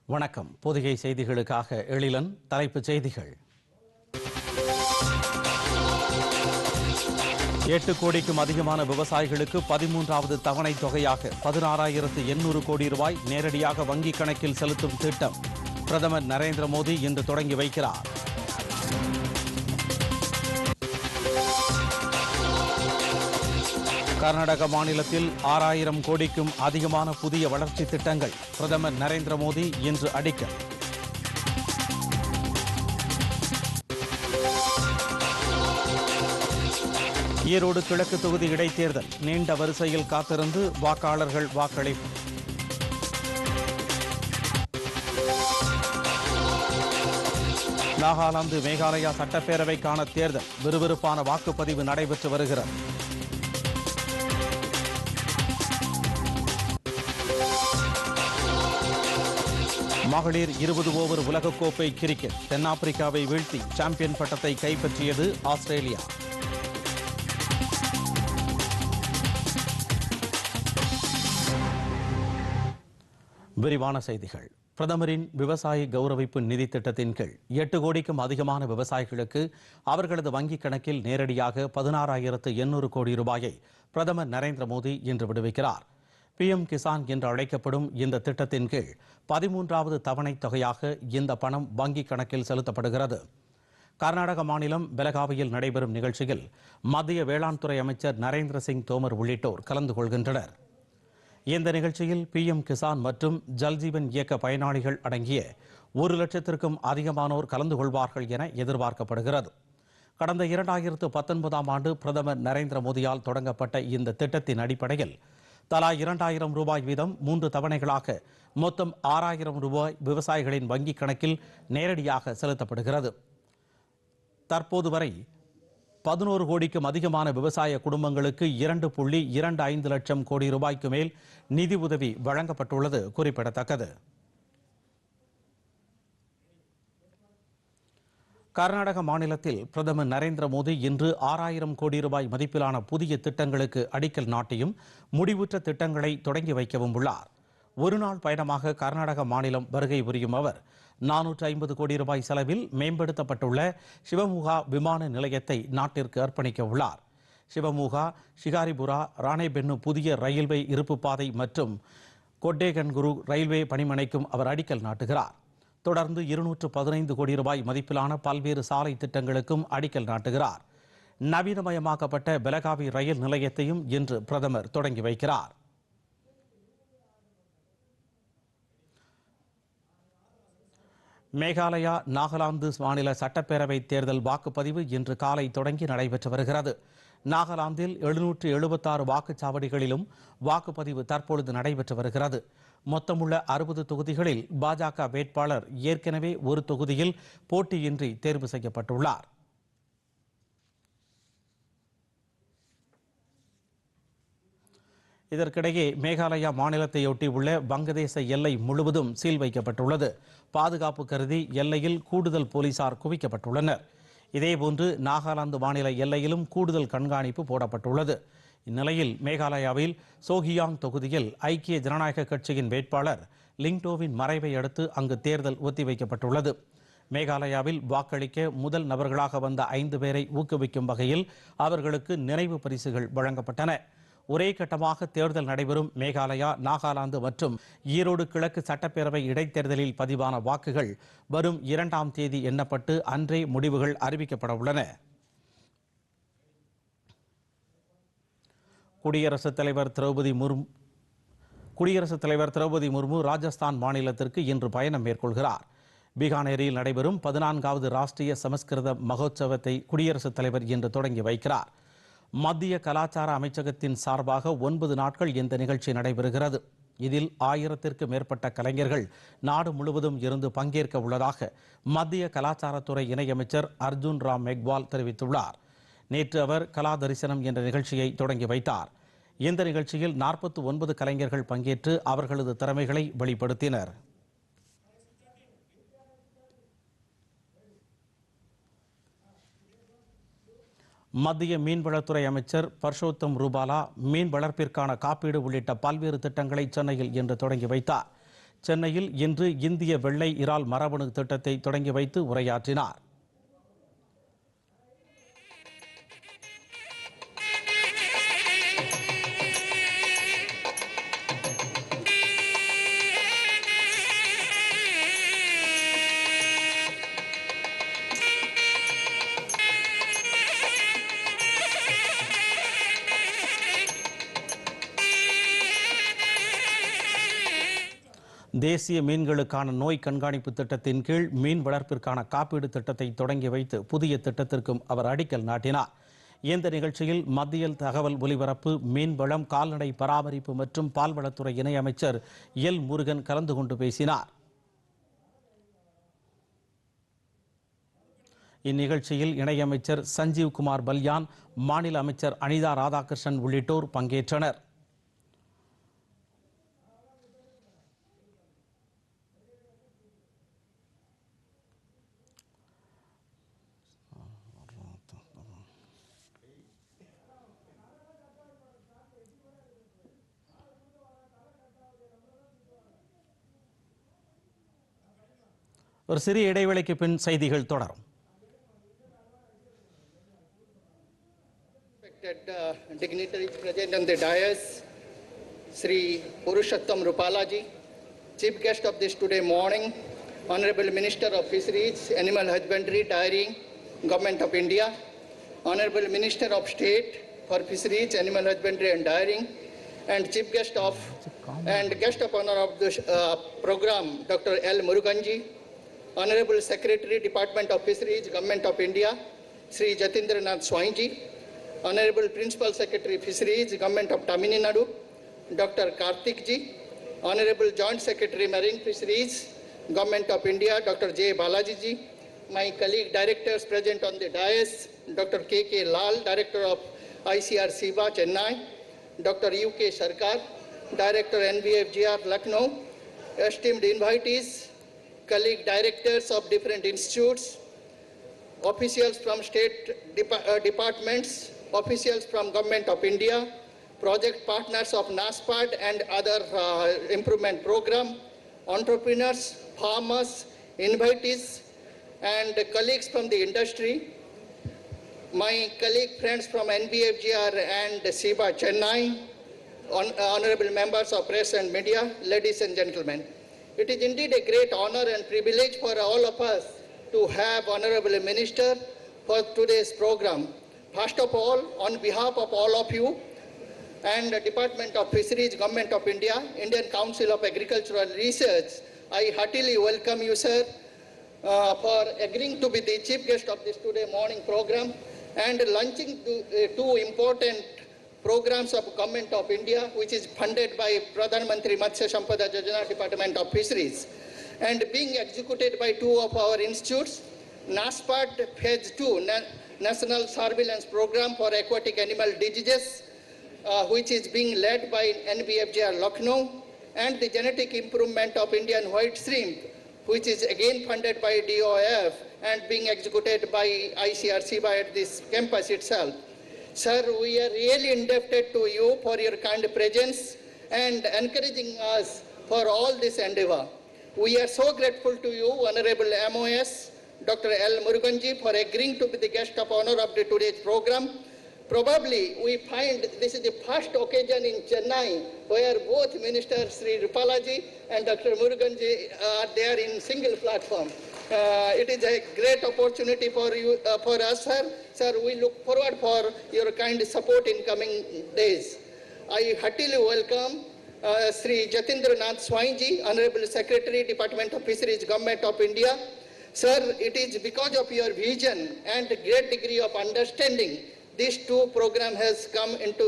வணக்கம். பொதிகை செய்திகளுக்காக எழிலன். தலைப்புச் செய்திகள். 8 கோடிக்கும் அதிகமான விவசாயிகளுக்கு 13வது தவணை தொகையாக 16,800 கோடி ரூபாய் நேரடியாக வங்கிக் கணக்கில் செலுத்தும் திட்டம் பிரதமர் நரேந்திர மோடி இன்று தொடங்கி வைக்கிறார். கர்நாடக மாநிலத்தில் 6,000 கோடிக்கும் அதிகமான புதிய வளர்ச்சி திட்டங்கள் பிரதமர் நரேந்திர மோடி இன்று அடிக்கல். ஈரோடு கிழக்கு தொகுதி இடைத்தேர்தல் நீண்ட வரிசையில் காத்திருந்து வாக்காளர்கள் வாக்களிப்பு. நாகாலாந்து மேகாலயா சட்டப்பேரவைக்கான தேர்தல் விறுவிறுப்பான வாக்குப்பதிவு நடைபெற்று வருகிறது. மகளிர் 20 ஓவர் உலகக்கோப்பை கிரிக்கெட் தென்னாப்பிரிக்காவை வீழ்த்தி சாம்பியன் பட்டத்தை கைப்பற்றியது ஆஸ்திரேலியா. விரிவான செய்திகள். பிரதமரின் விவசாய கௌரவிப்பு நிதி திட்டத்தின் கீழ் 8 கோடிக்கும் அதிகமான விவசாயிகளுக்கு அவர்களது வங்கிக் கணக்கில் நேரடியாக 16,800 கோடி ரூபாயை பிரதமர் நரேந்திர மோடி இன்று விடுவிக்கிறார். PM கிசான் என்று அழைக்கப்படும் இந்த திட்டத்தின் கீழ் 13வது தவணை தொகையாக இந்த பணம் வங்கிக் கணக்கில் செலுத்தப்படுகிறது. கர்நாடக மாநிலம் பெலகாவியில் நடைபெறும் நிகழ்ச்சியில் மத்திய வேளாண் துறை அமைச்சர் நரேந்திர சிங் தோமர் உள்ளிட்டோர் கலந்து கொள்கின்றனர். இந்த நிகழ்ச்சியில் PM கிசான் மற்றும் ஜல்ஜீவன் இயக்க பயனாளிகள் அடங்கிய 1 லட்சத்திற்கும் அதிகமானோர் கலந்து கொள்வார்கள் என எதிர்பார்க்கப்படுகிறது. கடந்த 2019ஆம் ஆண்டு பிரதமர் நரேந்திர மோடியால் தொடங்கப்பட்ட இந்த திட்டத்தின் அடிப்படையில் தலா 2,000 ரூபாய் வீதம் 3 தவணைகளாக மொத்தம் 6,000 ரூபாய் விவசாயிகளின் வங்கிக் கணக்கில் நேரடியாக செலுத்தப்படுகிறது. தற்போது வரை 11 கோடிக்கும் அதிகமான விவசாய குடும்பங்களுக்கு 2.25 லட்சம் கோடி ரூபாய்க்கு மேல் நிதி உதவி வழங்கப்பட்டுள்ளது குறிப்பிடத்தக்கது. கர்நாடக மாநிலத்தில் பிரதமர் நரேந்திர மோடி இன்று 6,000 கோடி ரூபாய் மதிப்பிலான புதிய திட்டங்களுக்கு அடிக்கல் நாட்டியும் முடிவுற்ற திட்டங்களை தொடங்கி வைக்கவும் உள்ளார். ஒருநாள் பயணமாக கர்நாடக மாநிலம் வருகை புரியும் அவர் 450 கோடி ரூபாய் செலவில் மேம்படுத்தப்பட்டுள்ள சிவமுகா விமான நிலையத்தை நாட்டிற்கு அர்ப்பணிக்க உள்ளார். சிவமுகா, ஷிகாரிபுரா, ராணேபென்னு புதிய ரயில்வே இருப்பு பாதை மற்றும் கொட்டேகன்குரு ரயில்வே பணிமனைக்கும் அவர் அடிக்கல் நாட்டுகிறார். தொடர்ந்து 215 கோடி ரூபாய் மதிப்பிலான பல்வேறு சாலை திட்டங்களுக்கும் அடிக்கல் நாட்டுகிறார். நவீனமயமாக்கப்பட்ட பெலகாவி ரயில் நிலையத்தையும் இன்று பிரதமர் தொடங்கி வைக்கிறார். மேகாலயா, நாகாலாந்து மாநில சட்டப்பேரவை தேர்தல் வாக்குப்பதிவு இன்று காலை தொடங்கி நடைபெற்று வருகிறது. நாகாலாந்தில் 776 வாக்குச்சாவடிகளிலும் வாக்குப்பதிவு தற்பொழுது நடைபெற்று வருகிறது. மொத்தமுள்ள 60 தொகுதிகளில் பாஜக வேட்பாளர் ஏற்கனவே ஒரு தொகுதியில் போட்டியின்றி தேர்வு செய்யப்பட்டுள்ளார். இதற்கிடையே மேகாலயா மாநிலத்தையொட்டி உள்ள வங்கதேச எல்லை முழுவதும் சீல் வைக்கப்பட்டுள்ளது. பாதுகாப்பு கருதி எல்லையில் கூடுதல் போலீசார் குவிக்கப்பட்டுள்ளனர். இதேபோன்று நாகாலாந்து மாநில எல்லையிலும் கூடுதல் கண்காணிப்பு போடப்பட்டுள்ளது. இந்நிலையில் மேகாலயாவில் சோகியாங் தொகுதியில் ஐக்கிய ஜனநாயக கட்சியின் வேட்பாளர் லிங்டோவின் மறைவை அடுத்து அங்கு தேர்தல் ஒத்திவைக்கப்பட்டுள்ளது. மேகாலயாவில் வாக்களிக்க முதல் நபர்களாக வந்த 5 பேரை ஊக்குவிக்கும் வகையில் அவர்களுக்கு நினைவு பரிசுகள் வழங்கப்பட்டன. ஒரே கட்டமாக தேர்தல் நடைபெறும் மேகாலயா, நாகாலாந்து மற்றும் ஈரோடு கிழக்கு சட்டப்பேரவை இடைத்தேர்தலில் பதிவான வாக்குகள் வரும் 2ஆம் தேதி எண்ணப்பட்டு அன்றே முடிவுகள் அறிவிக்கப்பட உள்ளன. குடியரசுத் தலைவர் திரௌபதி முர்மு ராஜஸ்தான் மாநிலத்திற்கு இன்று பயணம் மேற்கொள்கிறார். பீகானேரில் நடைபெறும் 14வது ராஷ்டிரிய சமஸ்கிருத மகோத்சவத்தை குடியரசுத் தலைவர் இன்று தொடங்கி வைக்கிறார். மத்திய கலாச்சார அமைச்சகத்தின் சார்பாக 9 நாட்கள் இந்த நிகழ்ச்சி நடைபெறுகிறது. இதில் 1000த்திற்கும் மேற்பட்ட கலைஞர்கள் நாடு முழுவதும் இருந்து பங்கேற்க உள்ளதாக மத்திய கலாச்சாரத்துறை இணையமைச்சர் அர்ஜுன் ராம் மெக்வால் தெரிவித்துள்ளார். நேற்று அவர் கலா தரிசனம் என்ற நிகழ்ச்சியை தொடங்கி வைத்தார். இந்த நிகழ்ச்சியில் 49 கலைஞர்கள் பங்கேற்று அவர்களது திறமைகளை வெளிப்படுத்தினர். மத்திய மீன்வளத்துறை அமைச்சர் பர்ஷோத்தம் ரூபாலா மீன் வளர்ப்பிற்கான காப்பீடு உள்ளிட்ட பல்வேறு திட்டங்களை சென்னையில் இன்று தொடங்கி வைத்தார். சென்னையில் இன்று இந்திய வெள்ளை இறால் மரபணு திட்டத்தை தொடங்கி வைத்து உரையாற்றினார். தேசிய மீன்களுக்கான நோய் கண்காணிப்பு திட்டத்தின் கீழ் மீன் வளர்ப்பிற்கான காப்பீடு திட்டத்தை தொடங்கி வைத்து புதிய திட்டத்திற்கும் அவர் அடிக்கல் நாட்டினார். இந்த நிகழ்ச்சியில் மத்திய தகவல் ஒலிபரப்பு, மீன்வளம், கால்நடை பராமரிப்பு மற்றும் பால்வளத்துறை இணையமைச்சர் எல் முருகன் கலந்து கொண்டு பேசினார். இந்நிகழ்ச்சியில் இணையமைச்சர் சஞ்சீவ் குமார் பல்யான், மாநில அமைச்சர் அனிதா ராதாகிருஷ்ணன் உள்ளிட்டோர் பங்கேற்றனர். ஒரு சிறிய இடைவேளைக்கு பின் செய்திகள் தொடரும். Dignitaries present on the dais, Sri Purushottam Rupalaji, Chief Guest of this today morning, Honorable Minister of Fisheries, Animal Husbandry, Dairying, Government of India, Honorable Minister of State for Fisheries, Animal Husbandry and Dairying, and Chief Guest of and Guest of Honor of the program, Dr. L. Muruganji, Honorable Secretary, Department of Fisheries, Government of India, Sri Jatindranath Swainji, Honorable Principal Secretary, Fisheries, Government of TamilNews, Dr. Karthik Ji, Honorable Joint Secretary, Marine Fisheries, Government of India, Dr. J. Balaji Ji, my colleague directors present on the dais, Dr. K.K. Lal, Director of ICR SIBA, Chennai, Dr. U.K. Sarkar, Director NBFGR, Lucknow, esteemed invitees, colleague directors of different institutes, officials from state departments, officials from Government of India, project partners of NASPAD and other improvement program, entrepreneurs, farmers, invitees, and colleagues from the industry, my colleague friends from NBFGR and SIBA Chennai, honorable members of press and media, ladies and gentlemen. It is indeed a great honor and privilege for all of us to have Honorable Minister for today's program. First of all, on behalf of all of you and the Department of Fisheries, Government of India, Indian Council of Agricultural Research, I heartily welcome you, sir, for agreeing to be the chief guest of this today morning program and launching two important programs of Government of India, which is funded by Pradhan Mantri Matsya Sampada Yojana, Department of Fisheries, and being executed by two of our institutes, NASPAD Phase 2, National Surveillance Program for Aquatic Animal Diseases, which is being led by NBFGR Lucknow, and the Genetic Improvement of Indian White Shrimp, which is again funded by DOF and being executed by ICR SIBA at this campus itself. Sir, we are really indebted to you for your kind presence and encouraging us for all this endeavor. We are so grateful to you, Honorable MOS, Dr. L. Muruganji, for agreeing to be the guest of honor of today's program. Probably we find this is the first occasion in Chennai where both Minister Sri Rupalaji and Dr. Muruganji are there in single platform. It is a great opportunity for you, for us, sir. Sir, we look forward for your kind support in coming days. I heartily welcome Sri Jatindranath Swainji, Honorable Secretary, Department of Fisheries, Government of India. Sir, it is because of your vision and great degree of understanding these two program has come into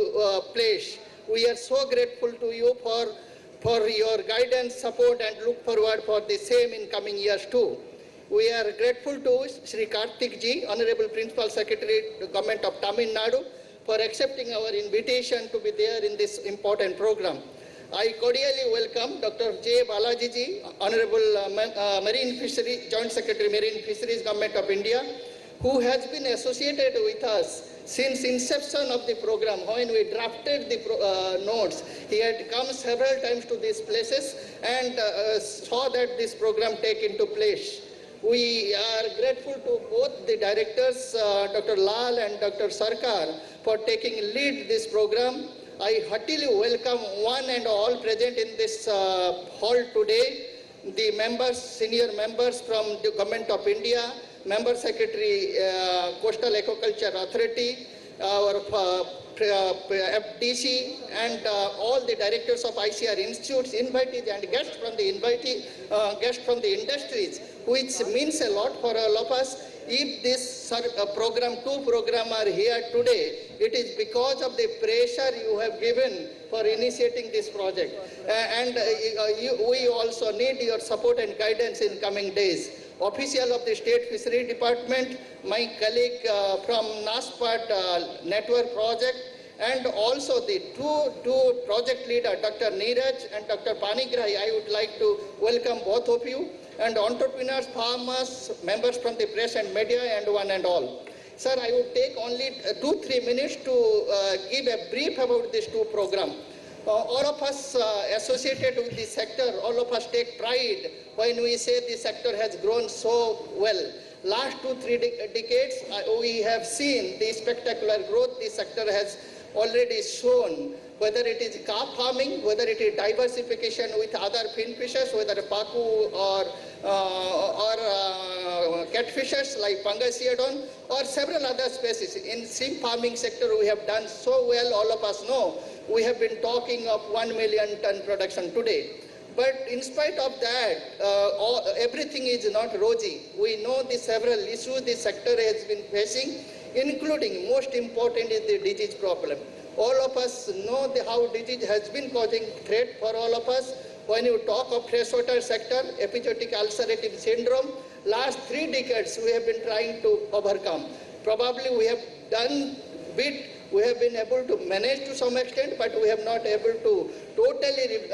place. We are so grateful to you for your guidance, support, and look forward for the same in coming years too. We are grateful to Sri Karthik Ji, Honorable Principal Secretary, Government of Tamil Nadu, for accepting our invitation to be there in this important program. I cordially welcome Dr. J. Balaji Ji, Honorable Marine Fisheries, Joint Secretary, Marine Fisheries, Government of India, who has been associated with us since inception of the program. When we drafted the notes, he had come several times to these places and saw that this program take into place. We are grateful to both the directors, Dr. Lal and Dr. Sarkar, for taking lead this program. I heartily welcome one and all present in this hall today, the members, senior members from the Government of India, Member Secretary, Coastal Aquaculture Authority, our FDC, and all the directors of ICR institutes, invitees and guests from the industries, which means a lot for all of us. If this two program are here today, it is because of the pressure you have given for initiating this project. We also need your support and guidance in coming days. Official of the State Fishery Department, my colleague from NASPAT Network Project, and also the two project leader, Dr. Neeraj and Dr. Panigrahi. I would like to welcome both of you, and entrepreneurs, farmers, members from the press and media, and one and all. Sir, I would take only 2-3 minutes to give a brief about this two program. All of us associated with the sector, all of us take pride when we say the sector has grown so well. Last 2-3 decades, we have seen the spectacular growth the sector has already shown, whether it is carp farming, whether it is diversification with other fin fishes, whether paku or catfishes like Pangasiodon, or several other species. In shrimp farming sector, we have done so well, all of us know. We have been talking of 1 million ton production today. But in spite of that, everything is not rosy. We know the several issues the sector has been facing, including most important is the disease problem. All of us know how disease has been causing threat for all of us. When you talk of freshwater sector, epizootic ulcerative syndrome, last 3 decades we have been trying to overcome. Probably we have done bit. We have been able to manage to some extent, but we have not able to totally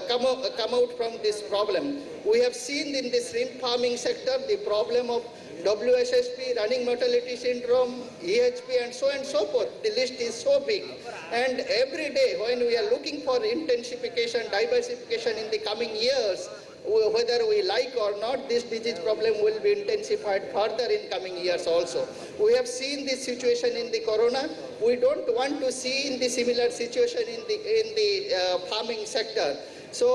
come out from this problem. We have seen in the shrimp farming sector the problem of WSSP, running mortality syndrome, EHP, and so forth. The list is so big. And every day when we are looking for intensification, diversification in the coming years, whether we like or not, this disease problem will be intensified further in coming years also. We have seen this situation in the corona. We don't want to see in the similar situation in the farming sector. So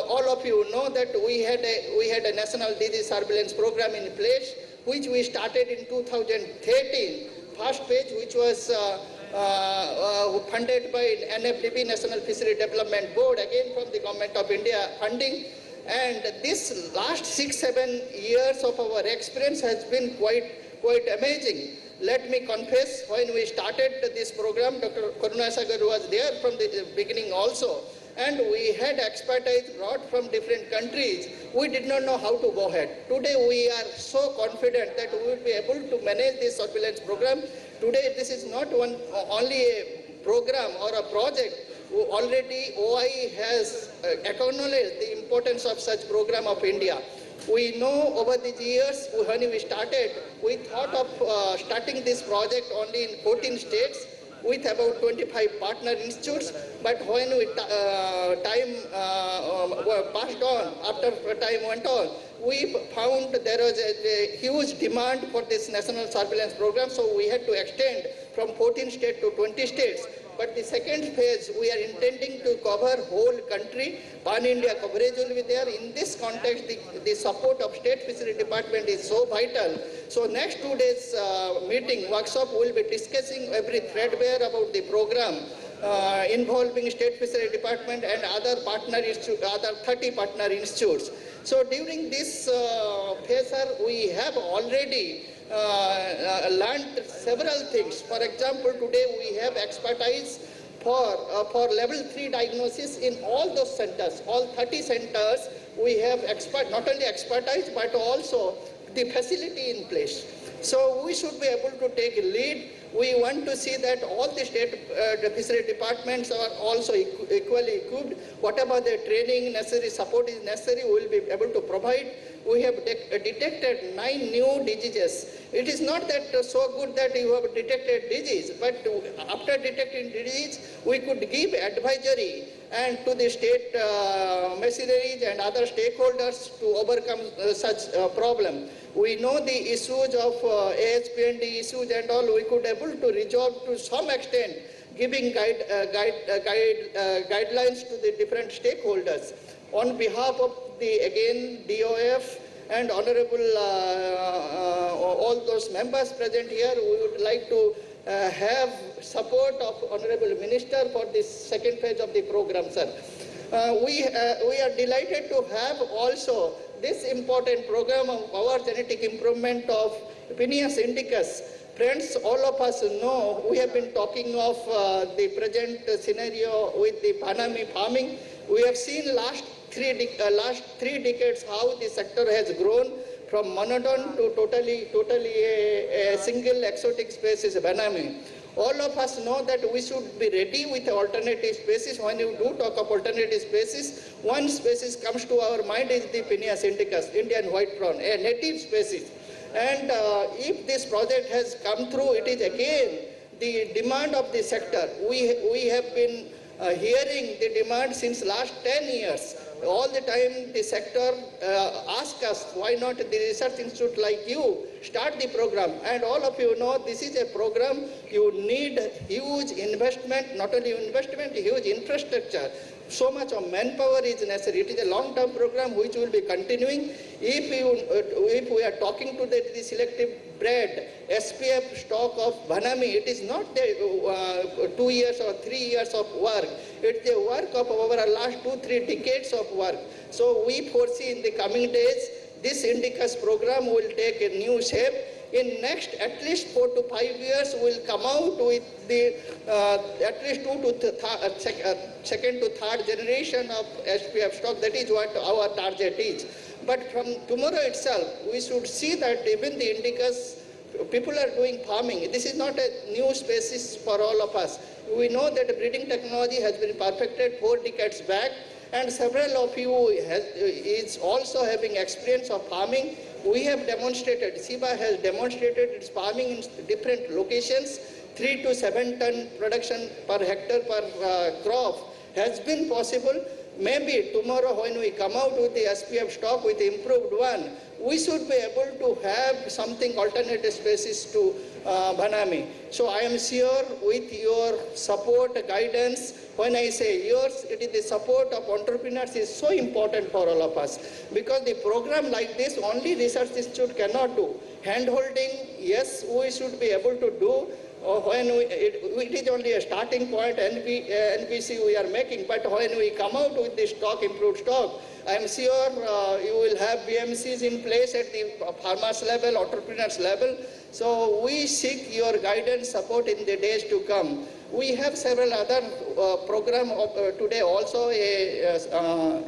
all of you know that we had a national disease surveillance program in place, which we started in 2013. First phase, which was funded by NFDB, National Fishery Development Board, again from the Government of India funding. And this last 6-7 years of our experience has been quite amazing. Let me confess, when we started this program, Dr. Karunasagar was there from the beginning also, and we had expertise brought from different countries. We did not know how to go ahead. Today we are so confident that we will be able to manage this surveillance program. Today this is not only a program or a project. Already OI has acknowledged the importance of such program of India. We know over these years, when we started, we thought of starting this project only in 14 states with about 25 partner institutes. But when time passed on, after time went on, we found there was a huge demand for this national surveillance program, so we had to extend from 14 states to 20 states. But the second phase, we are intending to cover whole country. Pan-India coverage will be there. In this context, the support of State Fishery Department is so vital. So next 2 days meeting, workshop, will be discussing every threadbare about the program involving State Fishery Department and other 30 partner institutes. So during this phase, we have already learned several things. For example, today we have expertise for level 3 diagnosis in all those centers, all 30 centers. We have not only expertise but also the facility in place. So we should be able to take a lead. We want to see that all the state fishery departments are also equally equipped. Whatever the training necessary, support is necessary, we will be able to provide. we have detected 9 new diseases. It is not that so good that you have detected disease, but after detecting disease, we could give advisory and to the state machineries and other stakeholders to overcome such problem. We know the issues of ASPND issues and all, we could able to resolve to some extent, giving guidelines to the different stakeholders. On behalf of the, again, DOF and honorable all those members present here, we would like to have support of honorable minister for this second phase of the program, sir. We are delighted to have also this important program of our genetic improvement of Penis indicus. Friends, all of us know we have been talking of the present scenario with the Banami farming. We have seen last three decades how the sector has grown from monodon to totally a single exotic species, Banami. All of us know that we should be ready with alternative species. When you do talk of alternative species, one species comes to our mind is the Penis indicus, Indian white prawn, a native species. And if this project has come through, it is again the demand of the sector. We have been hearing the demand since last 10 years. All the time the sector asks us, why not the research institute like you start the program? And all of you know this is a program, you need huge investment, not only investment, huge infrastructure. So much of manpower is necessary. It is a long-term program which will be continuing. If we are talking to the selective bred SPF stock of Banami, it is not the 2 years or 3 years of work. It's the work of over the last 2-3 decades of work. So we foresee in the coming days, this indicus program will take a new shape. In next at least 4 to 5 years, we'll come out with the at least second to third generation of SPF stock. That is what our target is. But from tomorrow itself, we should see that even the indicus, people are doing farming. This is not a new species for all of us. We know that breeding technology has been perfected 4 decades back, and several of you is also having experience of farming. We have demonstrated, SIBA has demonstrated its farming in different locations. 3 to 7 ton production per hectare per crop has been possible. Maybe tomorrow when we come out with the SPF stock with the improved one, we should be able to have something alternative species to Banami. So I am sure with your support, guidance, when I say yours, it is the support of entrepreneurs is so important for all of us. Because the program like this, only research institute cannot do. Hand-holding, yes, we should be able to do. When it is only a starting point, NPC we are making, but when we come out with this stock, improved stock, I am sure you will have BMCs in place at the farmers level, entrepreneurs level. So we seek your guidance, support in the days to come. We have several other programs today also.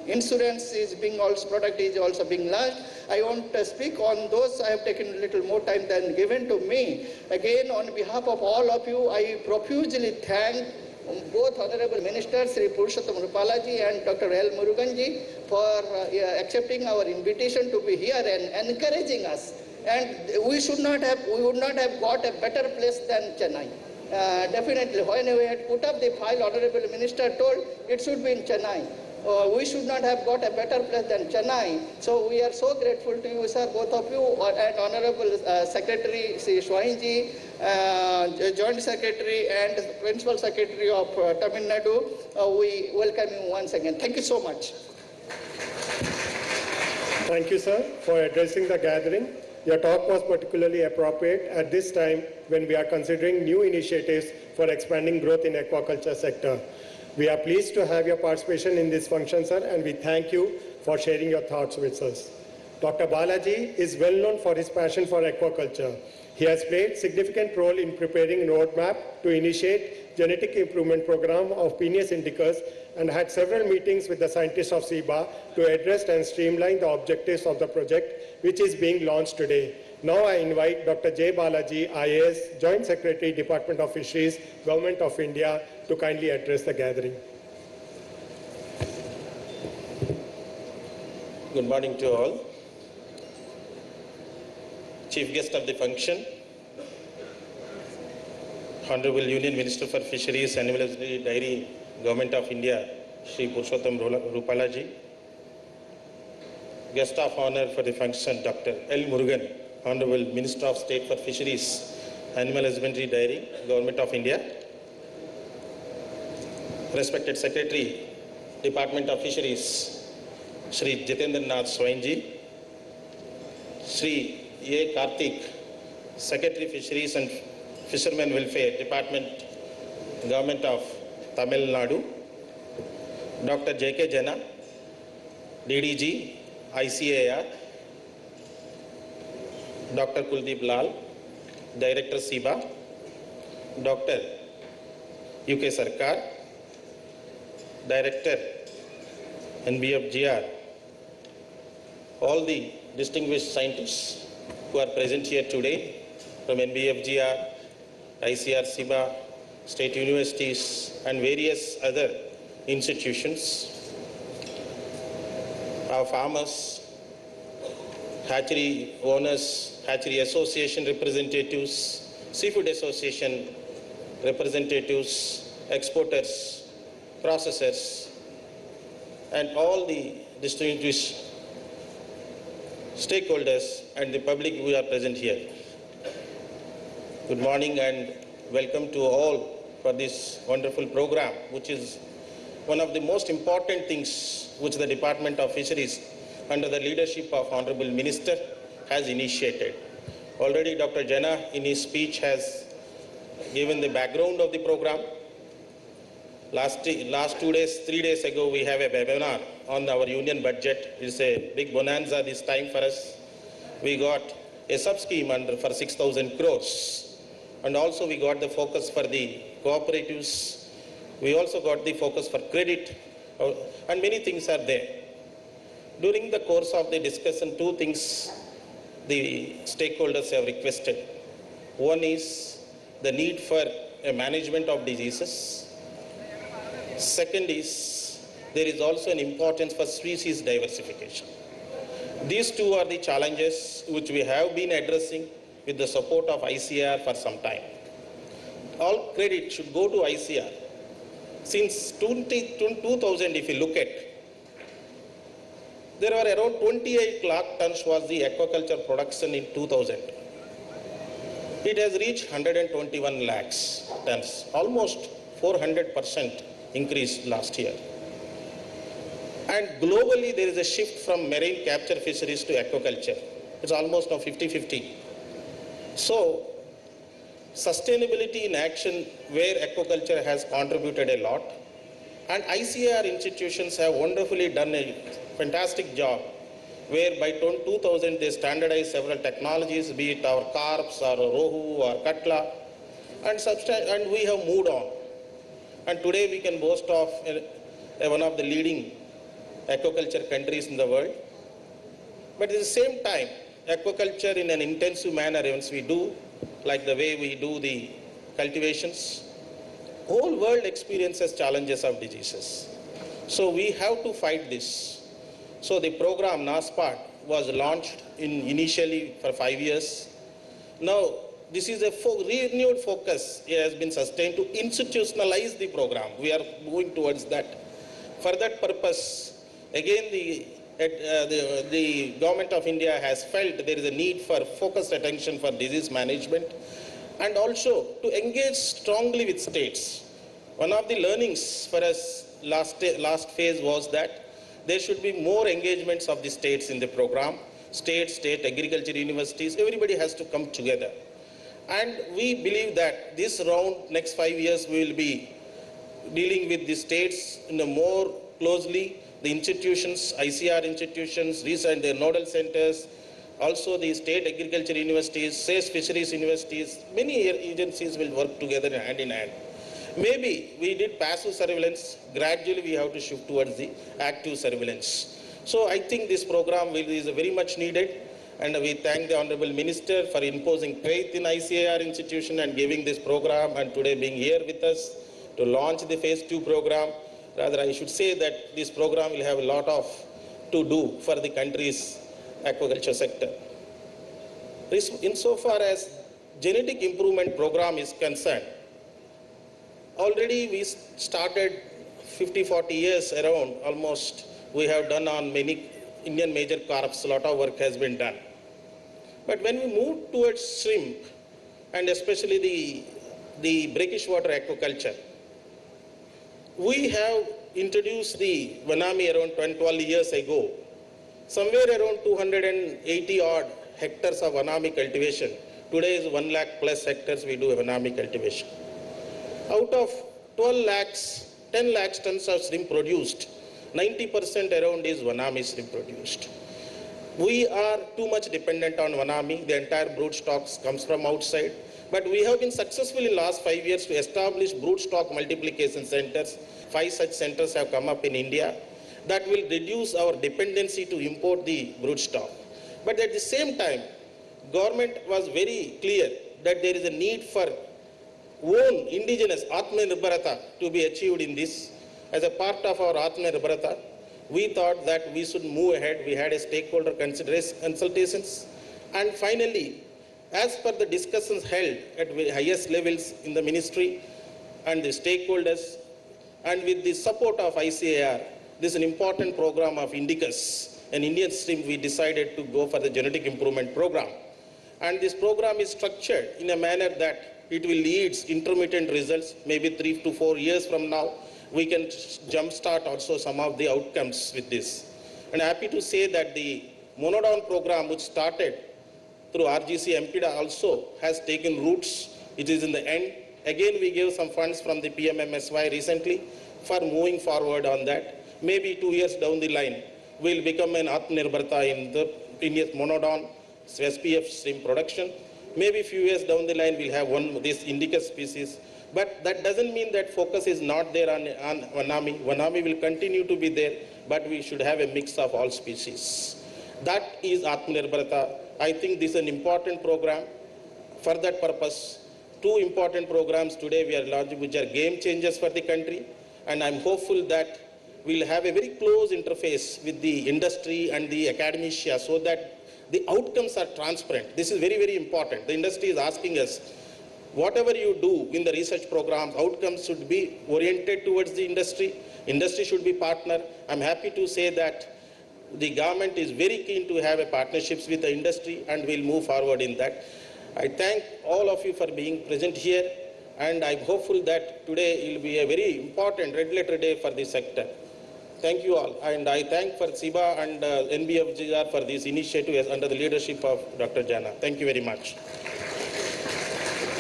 Insurance is being also, product is also being launched. I won't speak on those. I have taken a little more time than given to me. Again, on behalf of all of you, I profusely thank both Honorable Ministers, Sri Purushottam Rupalaji and Dr. L. Muruganji for accepting our invitation to be here and encouraging us. And we would not have got a better place than Chennai. Definitely, when we had put up the file, Honorable Minister told it should be in Chennai. We should not have got a better place than Chennai. So we are so grateful to you, sir, both of you, and Honorable Secretary Sri Shwainji, Joint Secretary and Principal Secretary of Tamil Nadu. We welcome you once again. Thank you so much. Thank you, sir, for addressing the gathering. Your talk was particularly appropriate at this time when we are considering new initiatives for expanding growth in aquaculture sector. We are pleased to have your participation in this function, sir, and we thank you for sharing your thoughts with us. Dr. Balaji is well known for his passion for aquaculture. He has played significant role in preparing a roadmap to initiate genetic improvement program of Penis indicus and had several meetings with the scientists of SIBA to address and streamline the objectives of the project, which is being launched today. Now I invite Dr. J. Balaji, IAS, Joint Secretary, Department of Fisheries, Government of India, to kindly address the gathering. Good morning to all. Chief guest of the function, Honorable Union Minister for Fisheries, Animal Husbandry, Dairy, Government of India, Shri Purushottam Rupalaji. Guest of honor for the function, Dr. L. Murugan, Honorable Minister of State for Fisheries, Animal Husbandry, Dairy, Government of India. Respected Secretary, Department of Fisheries, Shri Jitendra Nath Swainji. Shri A. Karthik, Secretary Fisheries and Fishermen Welfare Department, Government of Tamil Nadu. Dr. J.K. Jena, DDG, ICAR. Dr. Kuldeep Lal, Director SIBA. Dr. UK Sarkar, Director NBFGR. All the distinguished scientists who are present here today from NBFGR, ICR, SIBA, state universities and various other institutions, our farmers, hatchery owners, hatchery association representatives, seafood association representatives, exporters, processors, and all the distinguished stakeholders and the public who are present here. Good morning and welcome to all for this wonderful program, which is one of the most important things which the Department of Fisheries under the leadership of Honorable Minister has initiated. Already Dr. Jena in his speech has given the background of the program. Last 3 days ago, we have a webinar on our union budget. It's a big bonanza this time for us. We got a sub-scheme for 6,000 crores. And also we got the focus for the cooperatives. We also got the focus for credit, and many things are there. During the course of the discussion, 2 things the stakeholders have requested. One is the need for a management of diseases. Second is there is also an importance for species diversification. These 2 are the challenges which we have been addressing with the support of ICR for some time. All credit should go to ICR. Since 2000, if you look at, there were around 28 lakh tons was the aquaculture production in 2000. It has reached 121 lakhs tons, almost 400% increase last year. And globally, there is a shift from marine capture fisheries to aquaculture. It's almost now 50-50. So, sustainability in action where aquaculture has contributed a lot, and ICAR institutions have wonderfully done a fantastic job where by 2000 they standardized several technologies, be it our carps or rohu or katla, and we have moved on. And today we can boast of one of the leading aquaculture countries in the world. But at the same time, aquaculture in an intensive manner, once we do, like the way we do the cultivations, whole world experiences challenges of diseases. So we have to fight this. So the program NASPAT was launched initially for 5 years. Now this is a renewed focus. It has been sustained to institutionalize the program. We are moving towards that. For that purpose, again the Government of India has felt there is a need for focused attention for disease management and also to engage strongly with states. One of the learnings for us last phase was that there should be more engagements of the states in the program. State agriculture universities, everybody has to come together. And we believe that this round, next 5 years, we will be dealing with the states more closely, the institutions, ICR institutions, recent their nodal centers, also the state agriculture universities, state fisheries universities, many agencies will work together hand in hand. Maybe we did passive surveillance, gradually we have to shift towards the active surveillance. So I think this program is very much needed, and we thank the Honorable Minister for imposing faith in ICAR institution and giving this program, and today being here with us to launch the phase 2 program. Rather, I should say that this program will have a lot to do for the country's aquaculture sector. Insofar as genetic improvement program is concerned, already we started 50-40 years around, almost we have done on many Indian major crops, a lot of work has been done. But when we move towards shrimp, and especially the brackish water aquaculture, we have introduced the Vanami around 12 years ago. Somewhere around 280 odd hectares of Vanami cultivation. Today is 1 lakh plus hectares we do Vanami cultivation. Out of 12 lakhs, 10 lakhs tons of shrimp produced, 90% around is Vanami shrimp produced. We are too much dependent on Vanami. The entire brood stocks comes from outside. But we have been successful in the last 5 years to establish brood stock multiplication centers. 5 such centers have come up in India that will reduce our dependency to import the brood stock. But at the same time, government was very clear that there is a need for own indigenous Atmanirbharata to be achieved in this. As a part of our Atmanirbharata, we thought that we should move ahead. We had a stakeholder consultations. And finally, as per the discussions held at highest levels in the ministry and the stakeholders, and with the support of ICAR, this is an important program of Indicus, an Indian stream, we decided to go for the genetic improvement program. And this program is structured in a manner that it will lead intermittent results, maybe 3 to 4 years from now. We can jumpstart also some of the outcomes with this. And happy to say that the Monodon program, which started through RGC MPDA, also has taken roots. It is in the end. Again, we gave some funds from the PMMSY recently for moving forward on that. Maybe 2 years down the line, we'll become an Atmanirbharta in the Indian Monodon, SPF stream production. Maybe a few years down the line, we'll have this indica species. But that doesn't mean that focus is not there on Vanami. Vanami will continue to be there, but we should have a mix of all species. That is Atmanirbharata. I think this is an important program. For that purpose, 2 important programs today we are launching, which are game changers for the country. And I'm hopeful that we'll have a very close interface with the industry and the academia so that the outcomes are transparent. This is very, very important. The industry is asking us, whatever you do in the research programs, outcomes should be oriented towards the industry. Industry should be partner. I'm happy to say that the government is very keen to have a partnerships with the industry, and we'll move forward in that. I thank all of you for being present here, and I'm hopeful that today will be a very important regulatory day for this sector. Thank you all, and I thank for SIBA and NBFGR for this initiative under the leadership of Dr. Jana. Thank you very much.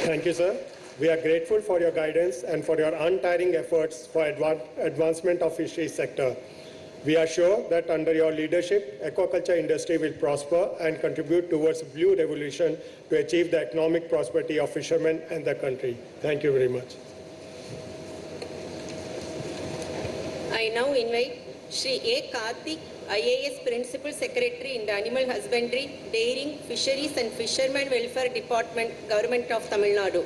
Thank you, sir. We are grateful for your guidance and for your untiring efforts for advancement of fisheries sector. We are sure that under your leadership, aquaculture industry will prosper and contribute towards blue revolution to achieve the economic prosperity of fishermen and the country. Thank you very much. I now invite Shri A. Karthik, IAS Principal Secretary in the Animal Husbandry, Dairying, Fisheries and Fishermen Welfare Department, Government of Tamil Nadu.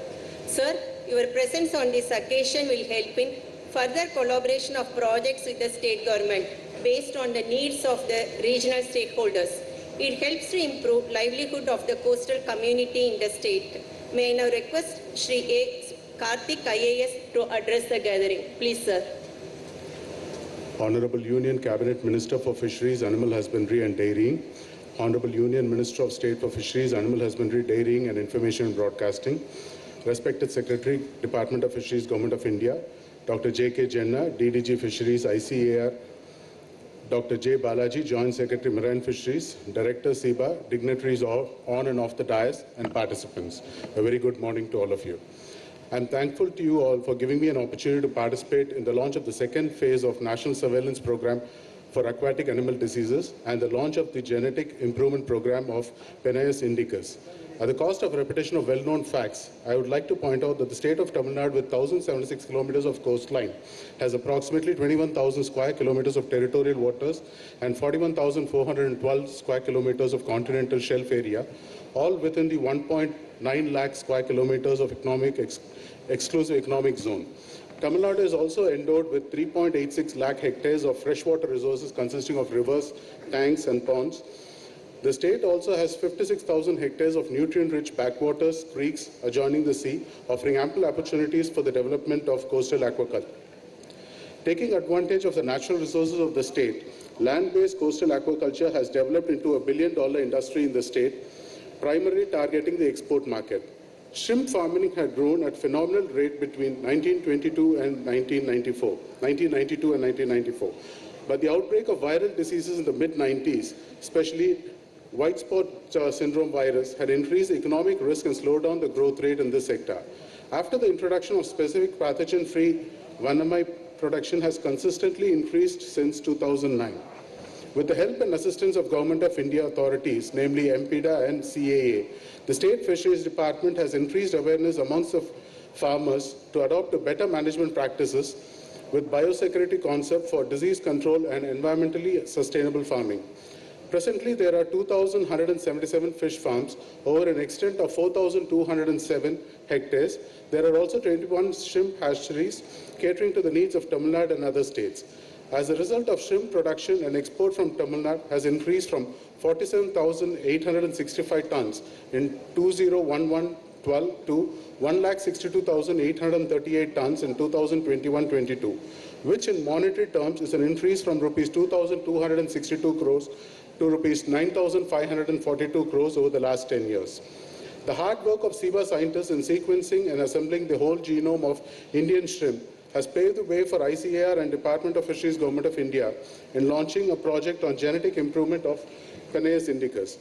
Sir, your presence on this occasion will help in further collaboration of projects with the state government based on the needs of the regional stakeholders. It helps to improve livelihood of the coastal community in the state. May I now request Shri A. Karthik, IAS to address the gathering. Please, sir. Honorable Union Cabinet Minister for Fisheries, Animal Husbandry and Dairying, Honorable Union Minister of State for Fisheries, Animal Husbandry, Dairying and Information and Broadcasting, Respected Secretary, Department of Fisheries, Government of India, Dr. J.K. Jenna, DDG Fisheries, ICAR, Dr. J. Balaji, Joint Secretary, Marine Fisheries, Director, SIBA, dignitaries on and off the dais, and participants. A very good morning to all of you. I'm thankful to you all for giving me an opportunity to participate in the launch of the second phase of National Surveillance Program for Aquatic Animal Diseases and the launch of the Genetic Improvement Program of Penaeus indicus. At the cost of repetition of well-known facts, I would like to point out that the state of Tamil Nadu, with 1,076 kilometers of coastline, has approximately 21,000 square kilometers of territorial waters and 41,412 square kilometers of continental shelf area, all within the 1.9 lakh square kilometers of exclusive economic zone. Tamil Nadu is also endowed with 3.86 lakh hectares of freshwater resources consisting of rivers, tanks and ponds, The state also has 56,000 hectares of nutrient-rich backwaters, creeks adjoining the sea, offering ample opportunities for the development of coastal aquaculture. Taking advantage of the natural resources of the state, land-based coastal aquaculture has developed into a billion-dollar industry in the state, primarily targeting the export market. Shrimp farming had grown at phenomenal rate between 1992 and 1994. But the outbreak of viral diseases in the mid-90s, especially white spot syndrome virus, had increased the economic risk and slowed down the growth rate in this sector. After the introduction of specific pathogen-free Vanamai, production has consistently increased since 2009. With the help and assistance of Government of India authorities, namely MPDA and CAA, the State Fisheries Department has increased awareness amongst the farmers to adopt better management practices with biosecurity concept for disease control and environmentally sustainable farming. Presently, there are 2,177 fish farms over an extent of 4,207 hectares. There are also 21 shrimp hatcheries catering to the needs of Tamil Nadu and other states. As a result of shrimp production and export from Tamil Nadu has increased from 47,865 tons in 2011-12 to 1,62,838 tons in 2021-22, which in monetary terms is an increase from rupees 2,262 crores to rupees 9,542 crores over the last 10 years. The hard work of SIBA scientists in sequencing and assembling the whole genome of Indian shrimp has paved the way for ICAR and Department of Fisheries, Government of India in launching a project on genetic improvement of Penaeus indicus.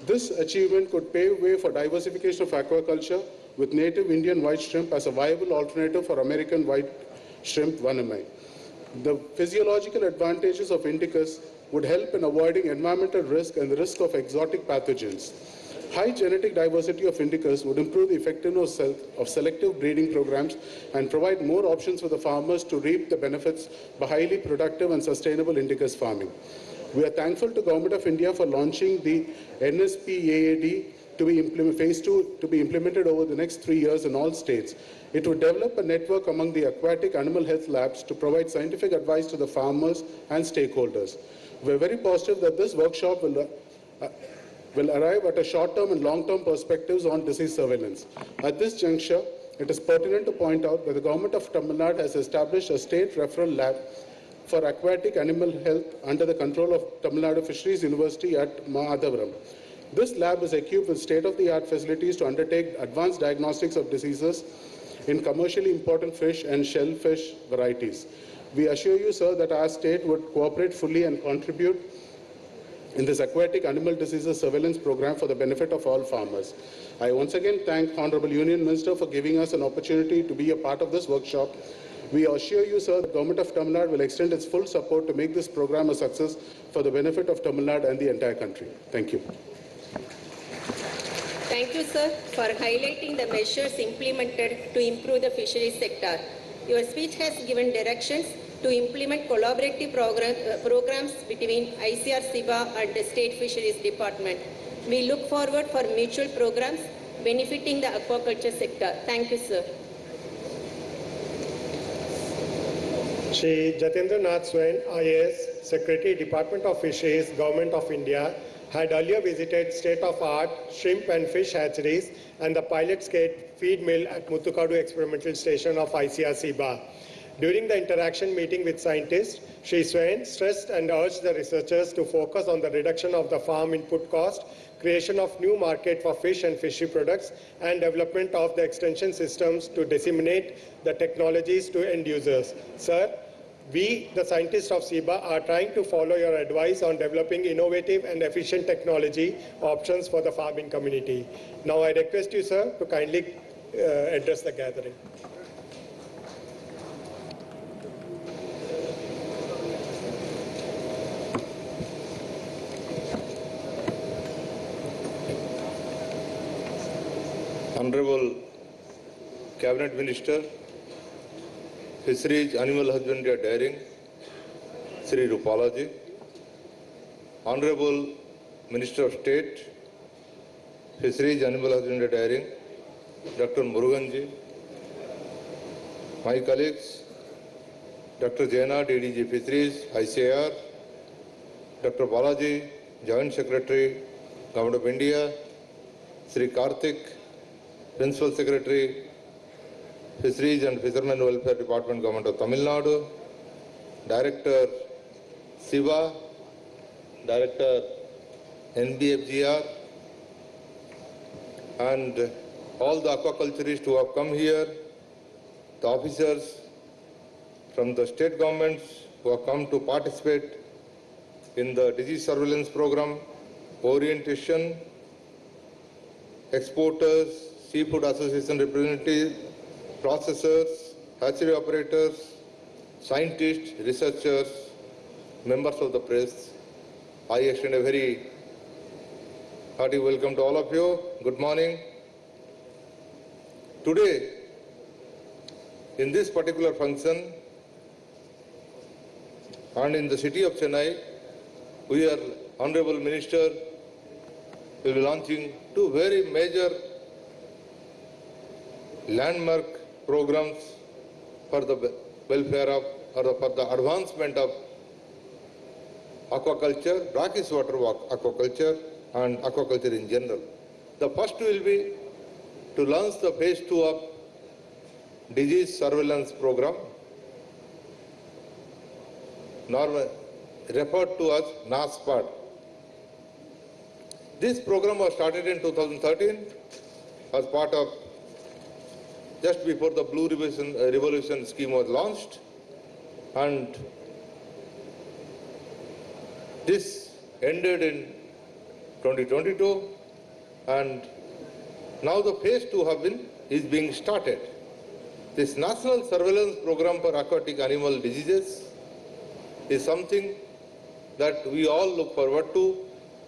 This achievement could pave way for diversification of aquaculture with native Indian white shrimp as a viable alternative for American white shrimp Vanamai. The physiological advantages of indicus would help in avoiding environmental risk and the risk of exotic pathogens. High genetic diversity of indicus would improve the effectiveness of selective breeding programs and provide more options for the farmers to reap the benefits by highly productive and sustainable indicus farming. We are thankful to Government of India for launching the NSPAAD phase 2 to be implemented over the next 3 years in all states. It would develop a network among the aquatic animal health labs to provide scientific advice to the farmers and stakeholders. We are very positive that this workshop will arrive at a short-term and long-term perspectives on disease surveillance. At this juncture, it is pertinent to point out that the Government of Tamil Nadu has established a state referral lab for aquatic animal health under the control of Tamil Nadu Fisheries University at Madhavaram. This lab is equipped with state-of-the-art facilities to undertake advanced diagnostics of diseases in commercially important fish and shellfish varieties. We assure you, sir, that our state would cooperate fully and contribute in this aquatic animal diseases surveillance program for the benefit of all farmers. I once again thank Honorable Union Minister for giving us an opportunity to be a part of this workshop. We assure you, sir, the Government of Tamil Nadu will extend its full support to make this program a success for the benefit of Tamil Nadu and the entire country. Thank you. Thank you, sir, for highlighting the measures implemented to improve the fisheries sector. Your speech has given directions to implement collaborative programs between ICR, SIBA and the State Fisheries Department. We look forward for mutual programs benefiting the aquaculture sector. Thank you, sir. Shri Jatendra Nath Swain, IAS, Secretary, Department of Fisheries, Government of India, had earlier visited state-of-art shrimp and fish hatcheries and the pilot scale feed mill at Muthukadu Experimental Station of ICR SIBA. During the interaction meeting with scientists, Shri Swain stressed and urged the researchers to focus on the reduction of the farm input cost, creation of new market for fish and fishery products, and development of the extension systems to disseminate the technologies to end users. Sir, we, the scientists of SIBA, are trying to follow your advice on developing innovative and efficient technology options for the farming community. Now I request you, sir, to kindly address the gathering. Honorable Cabinet Minister, Fisheries, Animal Husbandry and Dairying, Sri Rupalaji, Honorable Minister of State, Fisheries, Animal Husbandry and Dairying, Dr. Muruganji, my colleagues, Dr. Jaina, DDG Fisheries, ICAR, Dr. Balaji, Joint Secretary, Government of India, Sri Karthik, Principal Secretary, Fisheries and Fishermen Welfare Department, Government of Tamil Nadu, Director Siva, Director NBFGR, and all the aquaculturists who have come here, the officers from the state governments who have come to participate in the disease surveillance program, orientation, exporters, seafood association representatives, processors, hatchery operators, scientists, researchers, members of the press. I extend a very hearty welcome to all of you. Good morning. Today, in this particular function, and in the city of Chennai, we are, Honorable Minister, will be launching two very major landmark programs for the welfare of, or for the advancement of aquaculture, brackish water aquaculture, and aquaculture in general. The first will be to launch the phase 2 of disease surveillance program, referred to as NASPAD. This program was started in 2013 as part of, just before the Blue Revolution scheme was launched, and this ended in 2022, and now the phase 2 is being started. This National Surveillance Program for Aquatic Animal Diseases is something that we all look forward to,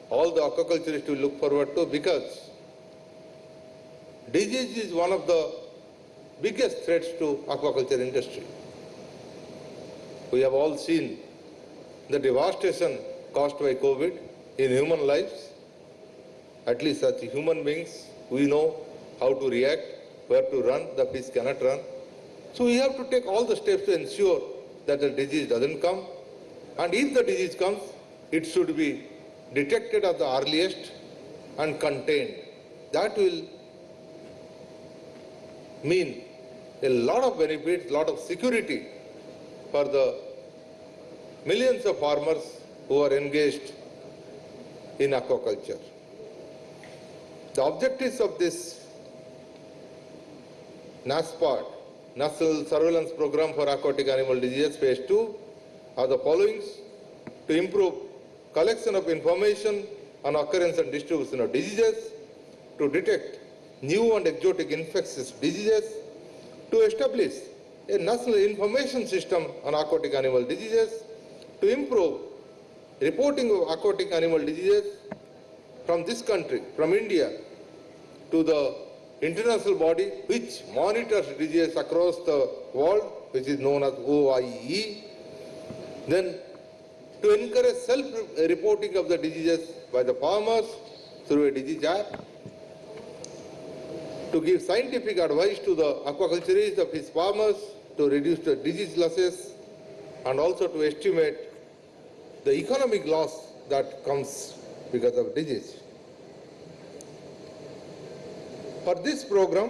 all the aquaculturists will look forward to, because disease is one of the biggest threats to aquaculture industry. We have all seen the devastation caused by COVID in human lives. At least as human beings, we know how to react, where to run, the fish cannot run. So we have to take all the steps to ensure that the disease doesn't come. And if the disease comes, it should be detected at the earliest and contained. That will mean a lot of benefits, a lot of security for the millions of farmers who are engaged in aquaculture. The objectives of this NASPAD, National Surveillance Program for Aquatic Animal Diseases Phase 2, are the following: to improve collection of information on occurrence and distribution of diseases, to detect new and exotic infectious diseases, to establish a national information system on aquatic animal diseases, to improve reporting of aquatic animal diseases from this country, from India, to the international body which monitors diseases across the world, which is known as OIE. Then to encourage self-reporting of the diseases by the farmers through a disease app, to give scientific advice to the aquaculturists of his farmers to reduce the disease losses, and also to estimate the economic loss that comes because of disease. For this program,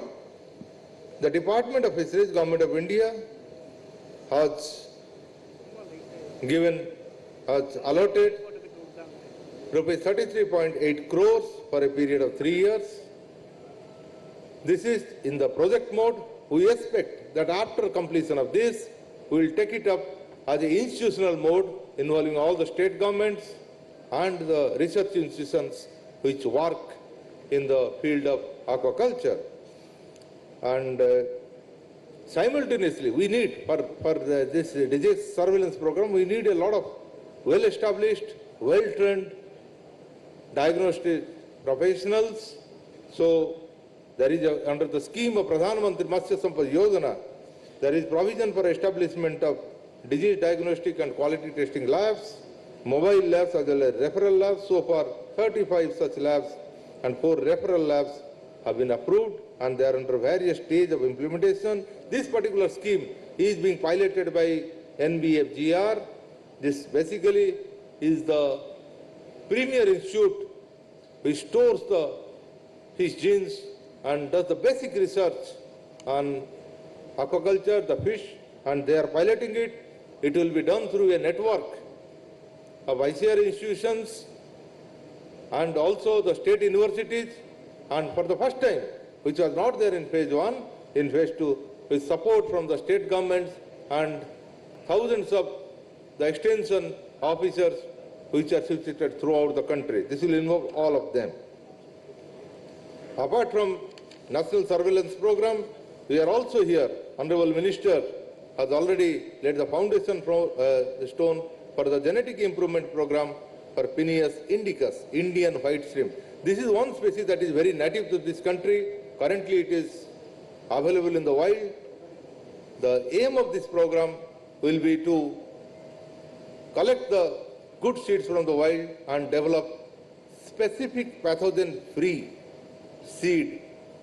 the Department of Fisheries, Government of India, has allotted rupees 33.8 crores for a period of 3 years. This is in the project mode. We expect that after completion of this, we will take it up as an institutional mode involving all the state governments and the research institutions which work in the field of aquaculture. And simultaneously, we need, for this disease surveillance program, we need a lot of well-established, well-trained diagnostic professionals. So there is, under the scheme of Pradhan Mantri Matsya Sampad Yojana, there is provision for establishment of disease diagnostic and quality testing labs, mobile labs as well as referral labs. So far, 35 such labs and 4 referral labs have been approved, and they are under various stages of implementation. This particular scheme is being piloted by NBFGR. This basically is the premier institute which stores his genes and does the basic research on aquaculture, the fish, and they are piloting it. It will be done through a network of ICR institutions and also the state universities, and for the first time, which was not there in phase 1, in phase 2, with support from the state governments and thousands of the extension officers which are situated throughout the country. This will involve all of them. Apart from National Surveillance Program, we are also here. Honorable Minister has already laid the foundation stone for the genetic improvement program for Peneus indicus, Indian white shrimp. This is one species that is very native to this country. Currently it is available in the wild. The aim of this program will be to collect the good seeds from the wild and develop specific pathogen-free seed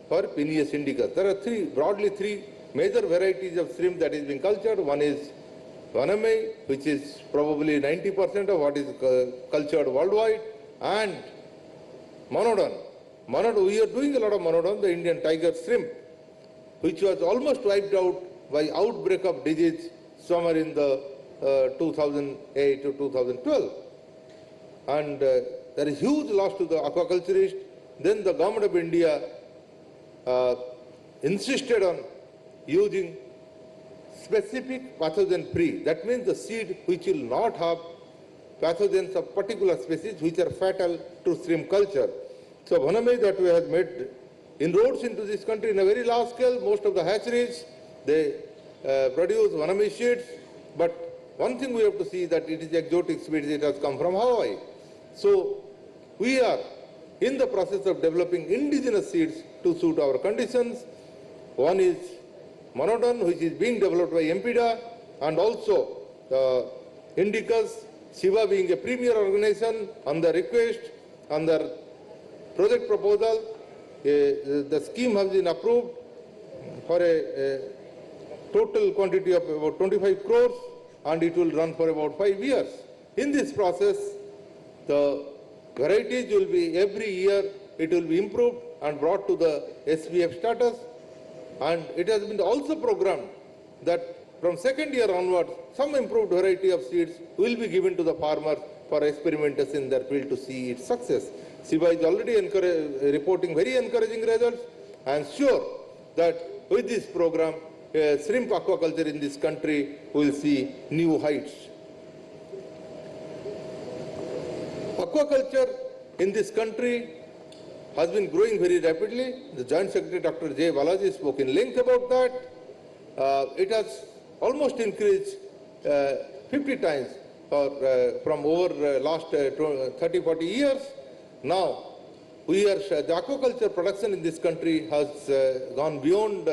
for Peneus indicus. There are broadly three major varieties of shrimp that is being cultured. One is Vaname, which is probably 90% of what is cultured worldwide, and Monodon. We are doing a lot of Monodon, the Indian tiger shrimp, which was almost wiped out by outbreak of disease somewhere in the 2008 to 2012. And there is huge loss to the aquaculturist. Then the government of India insisted on using specific pathogen-free. That means the seed which will not have pathogens of particular species which are fatal to shrimp culture. So Vaname that we have made inroads into this country in a very large scale. Most of the hatcheries, they produce Vaname seeds. But one thing we have to see that it is exotic species, it has come from Hawaii. So we are in the process of developing indigenous seeds to suit our conditions. One is Monodon, which is being developed by MPDA, and also Indicus, Shiva being a premier organization, on the request, under project proposal, the scheme has been approved for a total quantity of about 25 crores, and it will run for about 5 years. In this process, the varieties will be every year, it will be improved and brought to the SBF status. And it has been also programmed that from second year onwards, some improved variety of seeds will be given to the farmers for experimentation in their field to see its success. Siva is already reporting very encouraging results. I am sure that with this program, shrimp aquaculture in this country will see new heights. Aquaculture in this country has been growing very rapidly. The Joint Secretary Dr. J. Balaji spoke in length about that. It has almost increased 50 times from over last 30-40 years. Now, the aquaculture production in this country has gone beyond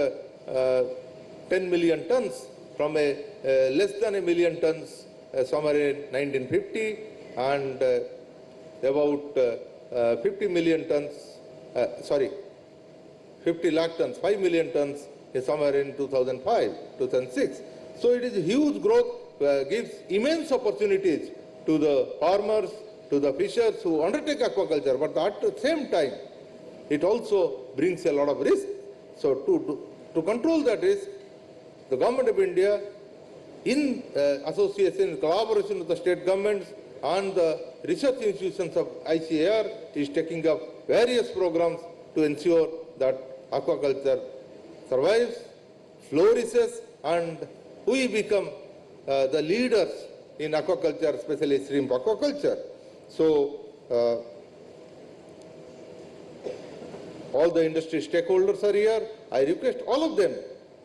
10 million tons from a less than a million tons somewhere in 1950 and about 50 million tons, 50 lakh tons, 5 million tons is somewhere in 2005, 2006. So it is a huge growth, gives immense opportunities to the farmers, to the fishers who undertake aquaculture, but at the same time, it also brings a lot of risk. So to control that risk, the Government of India, in association, in collaboration with the state governments and the research institutions of ICAR, is taking up various programs to ensure that aquaculture survives, flourishes, and we become the leaders in aquaculture, especially shrimp aquaculture. So, all the industry stakeholders are here. I request all of them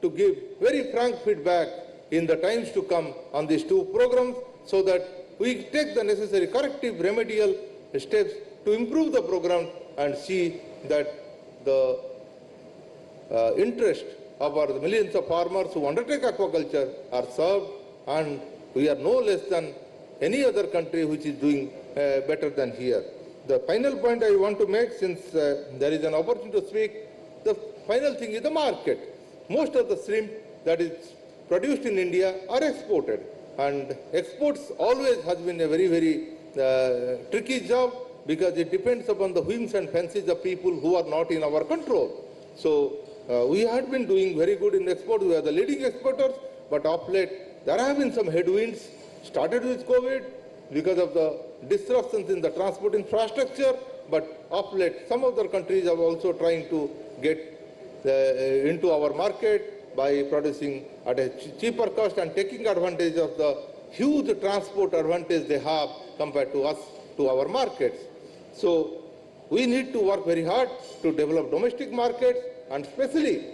to give very frank feedback in the times to come on these two programs so that we take the necessary corrective remedial steps to improve the program and see that the interest of our millions of farmers who undertake aquaculture are served, and we are no less than any other country which is doing better than here. The final point I want to make, since there is an opportunity to speak, the final thing is the market. Most of the shrimp that is produced in India are exported, and exports always has been a very, very tricky job because it depends upon the whims and fancies of people who are not in our control. So we had been doing very good in export. We are the leading exporters, but of late there have been some headwinds. Started with COVID because of the disruptions in the transport infrastructure, but of late some other countries are also trying to get into our market by producing at a cheaper cost and taking advantage of the huge transport advantage they have compared to us, to our markets. So we need to work very hard to develop domestic markets, and especially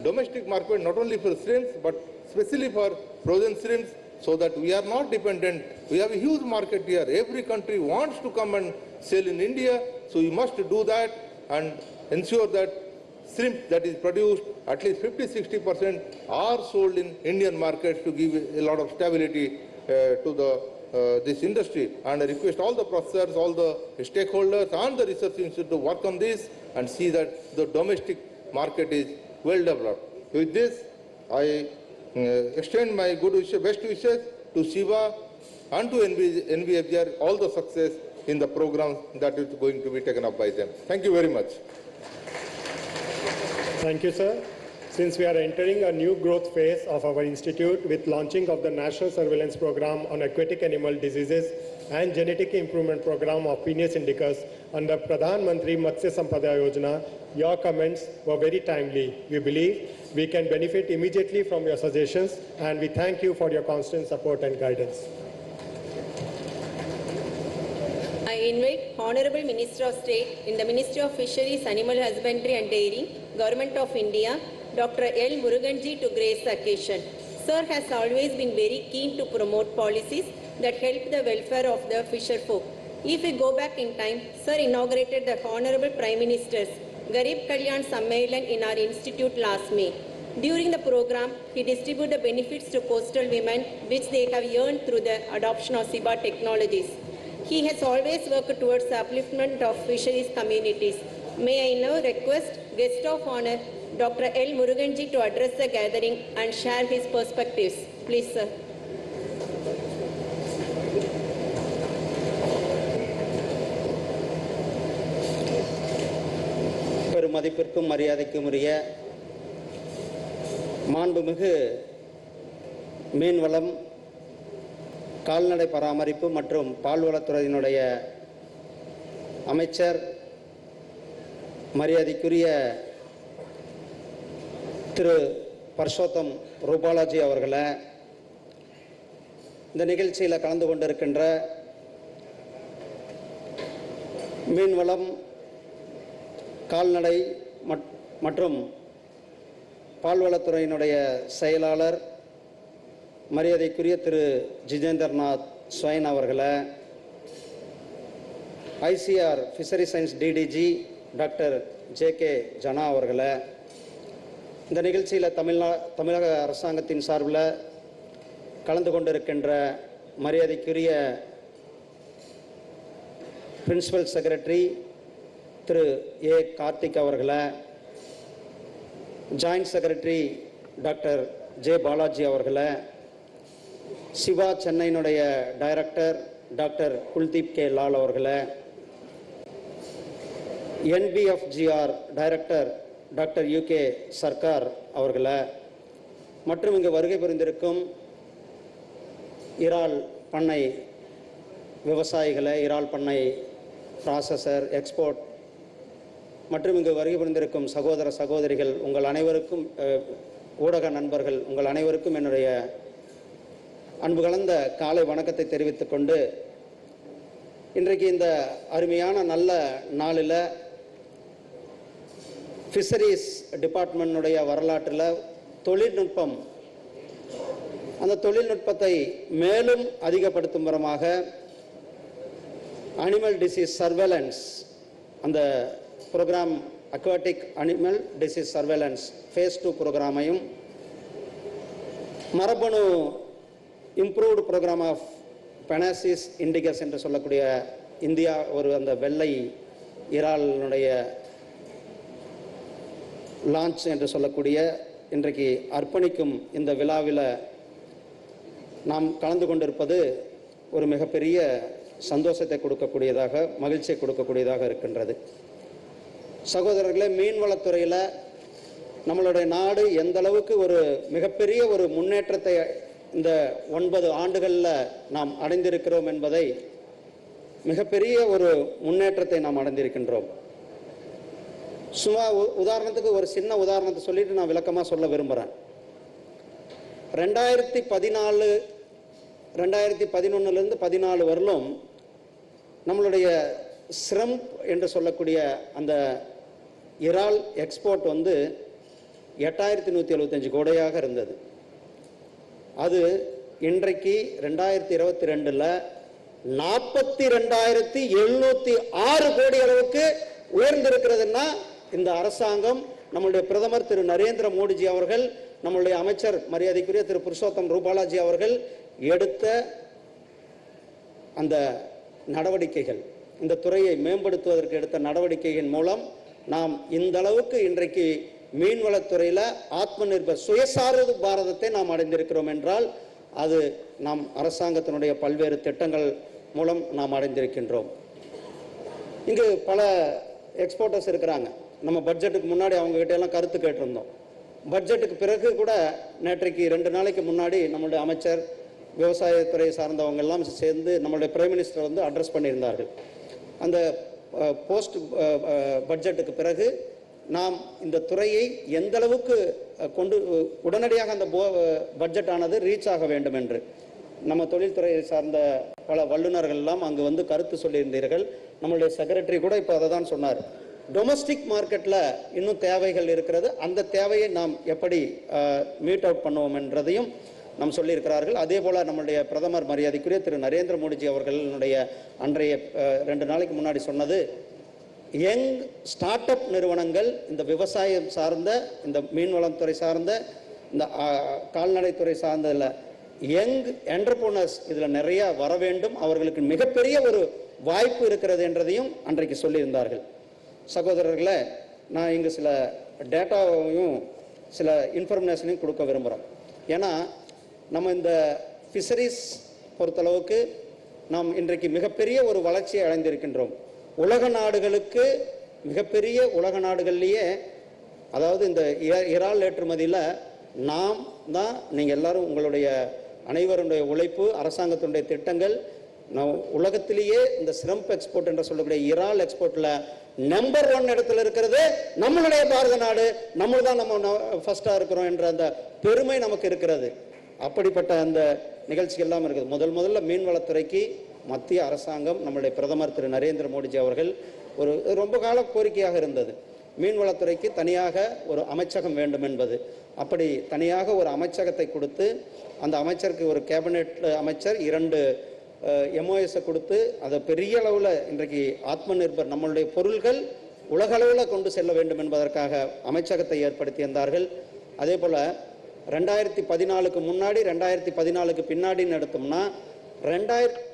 domestic market not only for shrimps but especially for frozen shrimps, so that we are not dependent. We have a huge market here. Every country wants to come and sell in India, so we must do that and ensure that shrimp that is produced, at least 50-60% are sold in Indian markets to give a lot of stability to this industry. And I request all the processors, all the stakeholders and the research institute to work on this and see that the domestic market is well developed. With this, I extend my good wishes, best wishes to Shiva and to NVFGR, all the success in the program that is going to be taken up by them. Thank you very much. Thank you, sir. Since we are entering a new growth phase of our institute with launching of the National Surveillance Program on Aquatic Animal Diseases and Genetic Improvement Program of Penis Indicus under Pradhan Mantri Matsya Sampada Yojana, your comments were very timely. We believe we can benefit immediately from your suggestions, and we thank you for your constant support and guidance. I invite Honorable Minister of State in the Ministry of Fisheries, Animal Husbandry and Dairy, Government of India, Dr. L. Muruganji to grace the occasion. Sir has always been very keen to promote policies that help the welfare of the fisher folk. If we go back in time, Sir inaugurated the Honorable Prime Minister's Garib Kalyan Sammelan in our institute last May. During the program, he distributed the benefits to coastal women which they have earned through the adoption of SIBA technologies. He has always worked towards the upliftment of fisheries communities. May I now request Guest of Honor Dr. L. Muruganji to address the gathering and share his perspectives. Please, sir. பெருமதிப்பிற்கும் மரியாதைக்கும் உரிய மாண்புமிகு மீன்வளம், கால்நடை பராமரிப்பு மற்றும் பால்வளத்துறையினுடைய அமைச்சர், மரியாதைக்குரிய திரு பர்ஷோத்தம் ரூபாலாஜி அவர்களை, இந்த நிகழ்ச்சியில் கலந்து கொண்டிருக்கின்ற மீன்வளம், கால்நடை மற்றும் பால்வளத்துறையினுடைய செயலாளர் மரியாதைக்குரிய திரு ஜிதேந்திரநாத் ஸ்வைன் அவர்களை, ICR fishery science DDG doctor J K. Jana அவர்களை, இந்த நிகழ்ச்சியில் தமிழக அரசாங்கத்தின் சார்பில் கலந்து கொண்டிருக்கின்ற மரியாதைக்குரிய பிரின்சிபல் செக்ரட்டரி திரு ஏ. கார்த்திக் அவர்களை, joint secretary doctor J. Balaji அவர்களை, சிவா சென்னையினுடைய director doctor Kuldeep K. Lal அவர்களை, NBFGR director doctor UK Sarkar அவர்களை மற்றும் இங்கு வருகை புரிந்திருக்கும் இறால் பண்ணை விவசாயிகளை, இறால் பண்ணை ப்ராசஸர், எக்ஸ்போர்ட் மற்றும் இங்கு வருகை புரிந்திருக்கும் சகோதர சகோதரிகள், உங்கள் அனைவருக்கும், ஊடக நண்பர்கள், உங்கள் அனைவருக்கும் என்னுடைய அன்பு கலந்த காலை வணக்கத்தை தெரிவித்துக் கொண்டு, இன்றைக்கு இந்த அருமையான நல்ல நாளில் ஃபிஷரிஸ் டிபார்ட்மெண்ட்டுடைய வரலாற்றில் தொழில்நுட்பம், அந்த தொழில்நுட்பத்தை மேலும் அதிகப்படுத்தும் விதமாக அனிமல் டிசீஸ் சர்வேலன்ஸ், அந்த programme aquatic animal disease surveillance phase 2 ப்ரோக்ராமையும், மரபணு இம்ப்ரூவ்டு ப்ரோக்ராம் ஆஃப் பெனாசிஸ் இண்டிகஸ் என்று சொல்லக்கூடிய இந்தியா ஒரு அந்த வெள்ளை இறாலினுடைய லான்ச் என்று சொல்லக்கூடிய இன்றைக்கு அர்ப்பணிக்கும் இந்த விழாவில் நாம் கலந்து கொண்டிருப்பது ஒரு மிகப்பெரிய சந்தோஷத்தை கொடுக்கக்கூடியதாக, மகிழ்ச்சியை கொடுக்கக்கூடியதாக இருக்கின்றது. சகோதரர்களே, மீன்வளத்துறையில் நம்மளுடைய நாடு எந்த அளவுக்கு ஒரு மிகப்பெரிய ஒரு முன்னேற்றத்தை இந்த 9 ஆண்டுகளில் நாம் அடைந்திருக்கிறோம் என்பதை, மிகப்பெரிய ஒரு முன்னேற்றத்தை நாம் அடைந்திருக்கின்றோம். சும்மா உதாரணத்துக்கு ஒரு சின்ன உதாரணத்தை சொல்லிட்டு நான் விளக்கமாக சொல்ல விரும்புகிறேன். 2011 14 வரலும் நம்மளுடைய ஸ்ரம்ப் என்று சொல்லக்கூடிய அந்த இறால் எக்ஸ்போர்ட் வந்து 8175 கோடியாக இருந்தது. அது இன்றைக்கு 2022 42,706 கோடி அளவுக்கு உயர்ந்திருக்கிறதுன்னா, இந்த அரசாங்கம், நம்முடைய பிரதமர் திரு நரேந்திர மோடிஜி அவர்கள், நம்முடைய அமைச்சர் மரியாதைக்குரிய திரு புருஷோத்தம் ரூபாலாஜி அவர்கள் எடுத்த அந்த நடவடிக்கைகள், இந்த துறையை மேம்படுத்துவதற்கு எடுத்த நடவடிக்கையின் மூலம் நாம் இந்த அளவுக்கு இன்றைக்கு மீன்வளத்துறையில் ஆத்ம நிர்பர் சுயசார்பு பாரதத்தை நாம் அடைந்திருக்கிறோம் என்றால், அது நாம் அரசாங்கத்தினுடைய பல்வேறு திட்டங்கள் மூலம் நாம் அடைந்திருக்கின்றோம். இங்கு பல எக்ஸ்போர்ட்டர்ஸ் இருக்கிறாங்க. நம்ம பட்ஜெட்டுக்கு முன்னாடி அவங்ககிட்ட எல்லாம் கருத்து கேட்டிருந்தோம். பட்ஜெட்டுக்கு பிறகு கூட நேற்றைக்கு 2 நாளைக்கு முன்னாடி நம்மளுடைய அமைச்சர், விவசாயத்துறை சார்ந்தவங்க எல்லாம் சேர்ந்து நம்மளுடைய பிரைம் மினிஸ்டர் வந்து அட்ரஸ் பண்ணியிருந்தார்கள். அந்த போஸ்ட் பட்ஜெட்டுக்கு பிறகு நாம் இந்த துறையை எந்த அளவுக்கு உடனடியாக அந்த பட்ஜெட் ஆனது ரீச் ஆக வேண்டும் என்று நம்ம தொழில்துறையை சார்ந்த பல வல்லுநர்கள் எல்லாம் அங்கு வந்து கருத்து சொல்லியிருந்தீர்கள். நம்மளுடைய செக்ரட்டரி கூட இப்போ அதை தான் சொன்னார். டொமஸ்டிக் மார்க்கெட்டில் இன்னும் தேவைகள் இருக்கிறது, அந்த தேவையை நாம் எப்படி மீட் அவுட் பண்ணுவோம் என்றதையும் நாம் சொல்லியிருக்கிறார்கள். அதே போல் நம்முடைய பிரதமர் மரியாதைக்குரிய திரு நரேந்திர மோடிஜி அவர்களுடைய அன்றைய 2 நாளைக்கு முன்னாடி சொன்னது, யங் ஸ்டார்ட் அப் நிறுவனங்கள் இந்த விவசாயம் சார்ந்த, இந்த மீன்வளத்துறை சார்ந்த, இந்த கால்நடைத்துறை சார்ந்ததில் யங் என்டர்பிரனர்ஸ் இதில் நிறைய வர வேண்டும், அவர்களுக்கு மிகப்பெரிய ஒரு வாய்ப்பு இருக்கிறது என்றதையும் அன்றைக்கு சொல்லியிருந்தார்கள். சகோதரர்களை, நான் இங்கு சில டேட்டாவையும் சில இன்ஃபர்மேஷனையும் கொடுக்க விரும்புகிறோம். ஏன்னா நம்ம இந்த ஃபிஷரிஸ் பொறுத்தளவுக்கு நாம் இன்றைக்கு மிகப்பெரிய ஒரு வளர்ச்சியை அடைந்திருக்கின்றோம். உலக நாடுகளுக்கு, மிகப்பெரிய உலக நாடுகள்லேயே, அதாவது இந்த இறால் ஏற்றுமதியில் நாம் தான், நீங்கள் எல்லாரும் உங்களுடைய அனைவருடைய உழைப்பு, அரசாங்கத்தினுடைய திட்டங்கள், உலகத்திலேயே இந்த ஸ்ரம்ப் எக்ஸ்போர்ட் என்று சொல்லக்கூடிய இறால் எக்ஸ்போர்ட்டில் நம்பர் 1 இடத்துல இருக்கிறது நம்மளுடைய பாரத நாடு. நம்ம தான் நம்ம ஃபர்ஸ்டாக இருக்கிறோம் என்ற அந்த பெருமை நமக்கு இருக்கிறது. அப்படிப்பட்ட அந்த நிகழ்ச்சிகள் எல்லாம் இருக்குது. முதல்ல மீன்வளத்துறைக்கு மத்திய அரசாங்கம், நம்முடைய பிரதமர் திரு நரேந்திர மோடிஜி அவர்கள் ஒரு ரொம்ப கால கோரிக்கையாக இருந்தது, மீன்வளத்துறைக்கு தனியாக ஒரு அமைச்சகம் வேண்டும் என்பது. அப்படி தனியாக ஒரு அமைச்சகத்தை கொடுத்து, அந்த அமைச்சருக்கு ஒரு கேபினெட் அமைச்சர் 2 MOS கொடுத்து, அதை பெரிய அளவில் இன்றைக்கு ஆத்ம நிர்பர் நம்மளுடைய பொருள்கள் உலக அளவில் கொண்டு செல்ல வேண்டும் என்பதற்காக அமைச்சகத்தை ஏற்படுத்தி இருந்தார்கள். அதே போல் 2014க்கு முன்னாடி 2014க்கு பின்னாடின்னு எடுத்தோம்னா,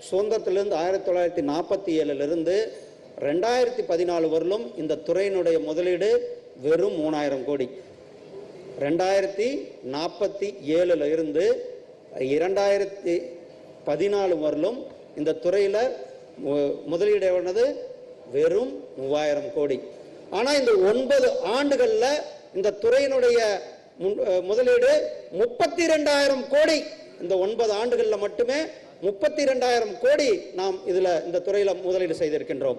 சுதந்திரத்திலிருந்து 1947 2014 வரலும் இந்த துறையினுடைய முதலீடு வெறும் 3000 கோடி. 2047 இருந்து 2014 வரலும் இந்த துறையில் முதலீடு எவ்வளவு? வெறும் 3000 கோடி. ஆனால் இந்த 9 ஆண்டுகளில் இந்த துறையினுடைய முதலீடு 32,000 கோடி. இந்த 9 ஆண்டுகளில் மட்டுமே 32,000 கோடி நாம் இந்த துறையில் முதலீடு செய்திருக்கின்றோம்.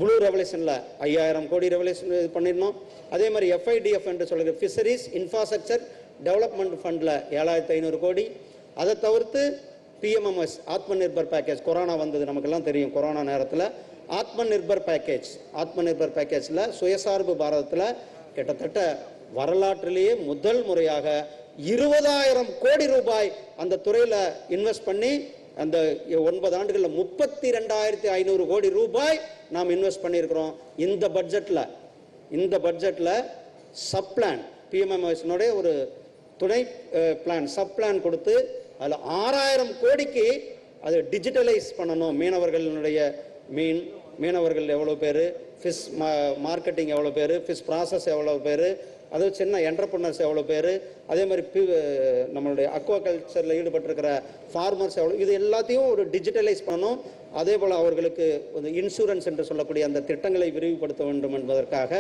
ப்ளூ ரெவல்யூஷனில் 5,000 கோடி ரெவல்யூஷன் பண்ணியிருந்தோம். அதே மாதிரி FIDF என்று சொல்லுகிற ஃபிஷரிஸ் இன்ஃப்ராஸ்ட்ரக்சர் டெவலப்மெண்ட் ஃபண்டில் 7,500 கோடி. அதை தவிர்த்து PMMS ஆத்ம நிர்பர் பேக்கேஜ், கொரோனா வந்தது நமக்கெல்லாம் தெரியும். கொரோனா நேரத்தில் ஆத்ம நிர்பர் பேக்கேஜில் சுயசார்பு பாரதத்தில் கிட்டத்தட்ட வரலாற்றிலேயே முதல் முறையாக 20,000 கோடி ரூபாய் அந்த துறையில் இன்வெஸ்ட் பண்ணி, அந்த 9 ஆண்டுகளில் 32,500 கோடி ரூபாய் நாம் இன்வெஸ்ட் பண்ணியிருக்கிறோம். இந்த பட்ஜெட்டில் சப்ளான், PMMS-னுடைய ஒரு துணை பிளான், சப்ளான் கொடுத்து அதில் 6,000 கோடிக்கு அதை டிஜிட்டலைஸ் பண்ணணும். மீனவர்கள் எவ்வளோ பேர், ஃபிஷ் மார்க்கெட்டிங் எவ்வளோ பேர், ஃபிஷ் ப்ராசஸ் எவ்வளோ பேர், அது சின்ன என்டர்பிரனர்ஸ் எவ்வளோ பேர், அதே மாதிரி நம்மளுடைய அக்வாகல்ச்சரில் ஈடுபட்டிருக்கிற ஃபார்மர்ஸ் எவ்வளோ, இது எல்லாத்தையும் ஒரு டிஜிட்டலைஸ் பண்ணணும். அதே போல் அவர்களுக்கு இன்சூரன்ஸ் என்று சொல்லக்கூடிய அந்த திட்டங்களை விரிவுபடுத்த வேண்டும் என்பதற்காக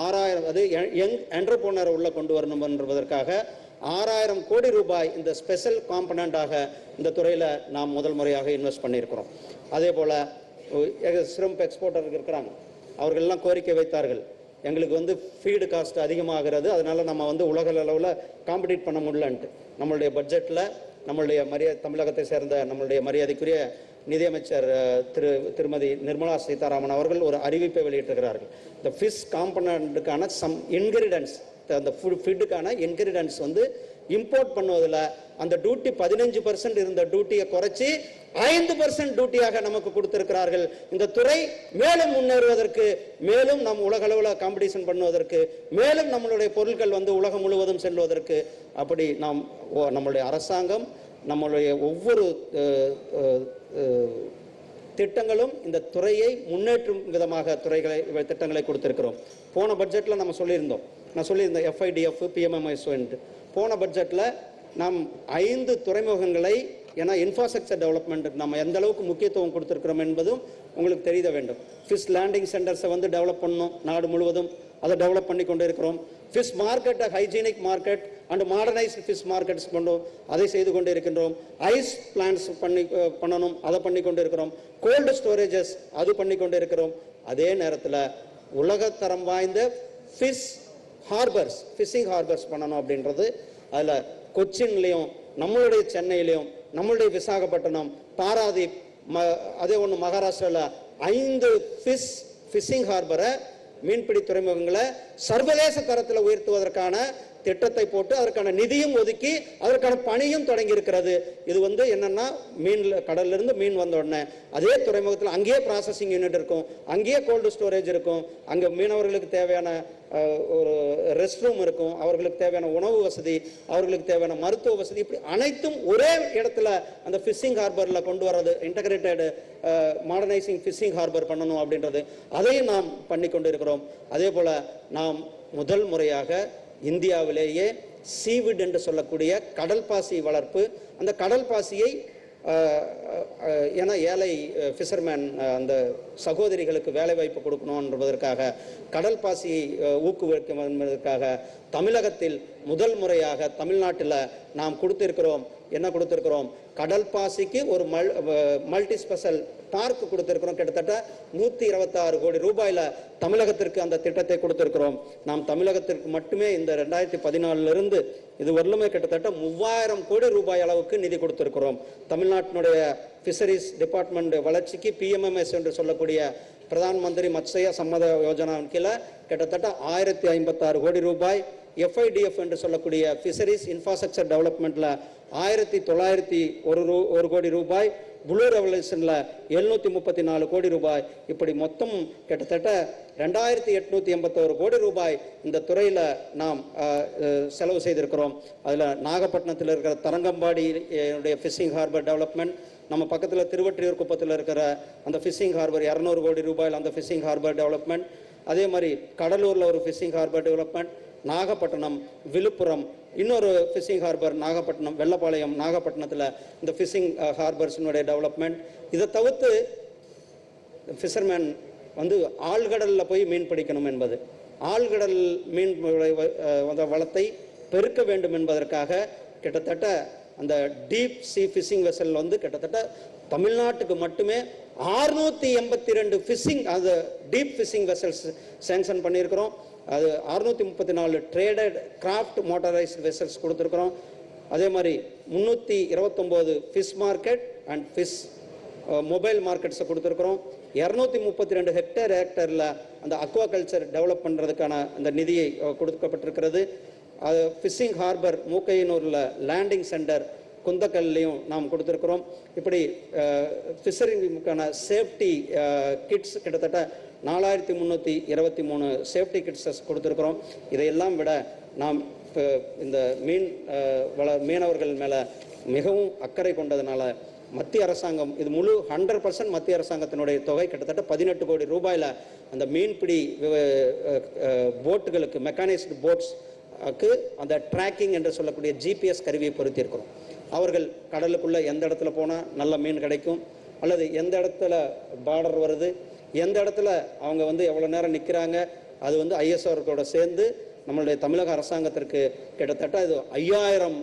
6000 அது யங் என்டர்பிரனர் உள்ள கொண்டு வரணும் என்பதற்காக 6000 கோடி ரூபாய் இந்த ஸ்பெஷல் காம்பனண்டாக இந்த துறையில் நாம் முதல் முறையாக இன்வெஸ்ட் பண்ணியிருக்கிறோம். அதே போல் ஷ்ரிம்ப் எக்ஸ்போர்ட்டர்கள் இருக்கிறாங்க, அவர்கள்லாம் கோரிக்கை வைத்தார்கள், எங்களுக்கு ஃபீடு காஸ்ட் அதிகமாகிறது, அதனால் நம்ம உலக அளவில் காம்படிட் பண்ண முடியலன்ட்டு. நம்மளுடைய பட்ஜெட்டில் நம்மளுடைய தமிழகத்தை சேர்ந்த நம்மளுடைய மரியாதைக்குரிய நிதியமைச்சர் திருமதி நிர்மலா சீதாராமன் அவர்கள் ஒரு அறிவிப்பை வெளியிட்டிருக்கிறார்கள். இந்த ஃபிஷ் காம்பனண்ட்டுக்கான சம் இன்கிரிடியன்ஸ், அந்த ஃபுட்டுக்கான இன்கிரிடியன்ஸ் இம்போர்ட் பண்ணுவதில் அந்த டியூட்டி 15% இருந்த டியூட்டியை குறைச்சி 5% டியூட்டியாக நமக்கு கொடுத்திருக்கிறார்கள். இந்த துறை மேலும் முன்னேறுவதற்கு, மேலும் நம் உலக அளவில் காம்படிஷன் பண்ணுவதற்கு, மேலும் நம்மளுடைய பொருட்கள் உலகம் முழுவதும் செல்வதற்கு, அப்படி நம்மளுடைய அரசாங்கம் நம்மளுடைய ஒவ்வொரு திட்டங்களும் இந்த துறையை முன்னேற்றும் விதமாக திட்டங்களை கொடுத்திருக்கிறோம். போன பட்ஜெட்டில் நான் சொல்லியிருந்தேன் FIDF PMMIS. போன பட்ஜெட்டில் நாம் 5 துறைமுகங்களை, ஏன்னா இன்ஃப்ராஸ்ட்ரக்சர் டெவலப்மெண்ட் நம்ம எந்த அளவுக்கு முக்கியத்துவம் கொடுத்துருக்கிறோம் என்பதும் உங்களுக்கு தெரிய வேண்டும். ஃபிஷ் லேண்டிங் சென்டர்ஸை டெவலப் பண்ணணும் நாடு முழுவதும், அதை டெவலப் பண்ணி கொண்டு இருக்கிறோம். ஃபிஷ் மார்க்கெட்டை hygienic market and modernised fish markets கொண்டோம், அதை செய்து கொண்டு இருக்கின்றோம். ஐஸ் பிளான்ஸ் பண்ணணும், அதை பண்ணி கொண்டு இருக்கிறோம். கோல்டு ஸ்டோரேஜஸ் அது பண்ணி கொண்டு இருக்கிறோம். அதே நேரத்தில் உலகத்தரம் வாய்ந்த ஃபிஷிங் ஹார்பர்ஸ் பண்ணணும் அப்படின்றது. அதில் கொச்சின்லையும் நம்மளுடைய சென்னையிலையும் நம்மளுடைய விசாகப்பட்டினம், பாராதீப், அதே ஒன்று மகாராஷ்டிராவில் 5 ஃபிஷிங் ஹார்பரை, மீன்பிடி துறைமுகங்களை சர்வதேச தரத்தில் உயர்த்துவதற்கான திட்டத்தை போட்டு அதற்கான நிதியும் ஒதுக்கி அதற்கான பணியும் தொடங்கி இருக்கிறது. இது என்னன்னா கடல்ல இருந்து மீன் வந்த உடனே அதே துறைமுகத்தில் அங்கேயே ப்ராசஸிங் யூனிட் இருக்கும், அங்கேயே கோல்டு ஸ்டோரேஜ் இருக்கும், அங்கே மீனவர்களுக்கு தேவையான ஒரு ரெஸ்ட் ரூம் இருக்கும், அவர்களுக்கு தேவையான உணவு வசதி, அவர்களுக்கு தேவையான மருத்துவ வசதி, இப்படி அனைத்தும் ஒரே இடத்துல அந்த ஃபிஷிங் ஹார்பரில் கொண்டு வர்றது, இன்டகிரேட்டட் மாடர்னைசிங் ஃபிஷிங் ஹார்பர் பண்ணணும் அப்படின்றது, அதையும் நாம் பண்ணி கொண்டு இருக்கிறோம். அதே போல் நாம் முதல் முறையாக இந்தியாவிலேயே சீவிட் என்று சொல்லக்கூடிய கடல் பாசி வளர்ப்பு, அந்த கடல் பாசியை ஏன்னா ஏழை ஃபிஷர்மேன் அந்த சகோதரிகளுக்கு வேலை வாய்ப்பு கொடுக்கணும் என்பதற்காக, கடல் பாசியை ஊக்குவிக்கும் என்பதற்காக தமிழகத்தில் முதல் முறையாக தமிழ்நாட்டில் நாம் கொடுத்திருக்கிறோம். என்ன கொடுத்திருக்கிறோம்? கடல் பாசிக்கு ஒரு மல்டி ஸ்பெஷல் பார்க் கொடுத்திருக்கிறோம். கிட்டத்தட்ட 126 கோடி ரூபாயில தமிழகத்திற்கு அந்த திட்டத்தை கொடுத்திருக்கிறோம். நாம் தமிழகத்திற்கு மட்டுமே இந்த 2014 இது வரலுமே கிட்டத்தட்ட 3000 கோடி ரூபாய் அளவுக்கு நிதி கொடுத்திருக்கிறோம். தமிழ்நாட்டினுடைய ஃபிஷரிஸ் டிபார்ட்மெண்ட் வளர்ச்சிக்கு PMMS என்று சொல்லக்கூடிய பிரதான் மந்திரி மத்ஸ்ய சம்மத யோஜனா கீழே கிட்டத்தட்ட 1056 கோடி ரூபாய், FIDF என்று சொல்லக்கூடிய ஃபிஷரிஸ் இன்ஃப்ராஸ்ட்ரக்சர் டெவலப்மெண்ட்ல 1901 கோடி ரூபாய், ப்ளூ ரெவல்யூஷன்ல 734 கோடி ரூபாய், இப்படி மொத்தம் கிட்டத்தட்ட 2881 கோடி ரூபாய் இந்த துறையில் நாம் செலவு செய்திருக்கிறோம். அதில் நாகப்பட்டினத்தில் இருக்கிற தரங்கம்பாடியுடைய ஃபிஷிங் ஹார்பர் டெவலப்மெண்ட், நம்ம பக்கத்தில் திருவற்றியூர் குப்பத்தில் இருக்கிற அந்த ஃபிஷிங் ஹார்பர் 200 கோடி ரூபாயில் அந்த ஃபிஷிங் ஹார்பர் டெவலப்மெண்ட், அதே மாதிரி கடலூரில் ஒரு fishing harbour development, Nagapattinam, Villupuram இன்னொரு ஃபிஷிங் ஹார்பர், நாகப்பட்டினம், வெள்ளப்பாளையம், நாகப்பட்டினத்தில் இந்த ஃபிஷிங் ஹார்பர்ஸினுடைய டெவலப்மெண்ட். இதை தவிர்த்து ஃபிஷர்மேன் ஆழ்கடலில் போய் மீன் பிடிக்கணும் என்பது, ஆழ்கடல் மீன் வளத்தை பெருக்க வேண்டும் என்பதற்காக கிட்டத்தட்ட அந்த டீப் சி ஃபிஷிங் வெசல் கிட்டத்தட்ட தமிழ்நாட்டுக்கு மட்டுமே 682 ஃபிஷிங் அந்த டீப் ஃபிஷிங் வெசல்ஸ் சேங்ஷன் பண்ணியிருக்கிறோம். அது 634 ட்ரேடட் கிராஃப்ட் மோட்டரைஸ்ட் வெசல்ஸ் கொடுத்துருக்குறோம். அதே மாதிரி 329 fish market and fish mobile மார்க்கெட்ஸை கொடுத்துருக்குறோம். 232 ஹெக்டரில் அந்த அக்வா கல்ச்சர் டெவலப் பண்ணுறதுக்கான அந்த நிதியை கொடுக்கப்பட்டிருக்கிறது. அது ஃபிஷிங் ஹார்பர் மூக்கையனூரில் லேண்டிங் சென்டர் குந்தக்கல்லையும் நாம் கொடுத்துருக்குறோம். இப்படி ஃபிஷரிங்கான சேஃப்டி கிட்ஸ் கிட்டத்தட்ட 4323 சேஃப்டி கிட்ஸஸ் கொடுத்துருக்குறோம். இதையெல்லாம் விட நாம் இந்த மீனவர்கள் மேலே மிகவும் அக்கறை கொண்டதுனால மத்திய அரசாங்கம் இது முழு 100% மத்திய அரசாங்கத்தினுடைய தொகை கிட்டத்தட்ட 18 கோடி ரூபாயில் அந்த மீன்பிடி போட்டுகளுக்கு, மெக்கானைஸ்டு போட்ஸ்க்கு அந்த ட்ராக்கிங் என்று சொல்லக்கூடிய GPS கருவியை பொருத்தியிருக்கிறோம். அவர்கள் கடலுக்குள்ளே எந்த இடத்துல போனால் நல்ல மீன் கிடைக்கும், அல்லது எந்த இடத்துல பார்டர் வருது, எந்த இடத்துல அவங்க வந்து எவ்வளோ நேரம் நிற்கிறாங்க, அது வந்து ஐஎஸ்ஆரோட சேர்ந்து நம்மளுடைய தமிழக அரசாங்கத்திற்கு கிட்டத்தட்ட இது 5000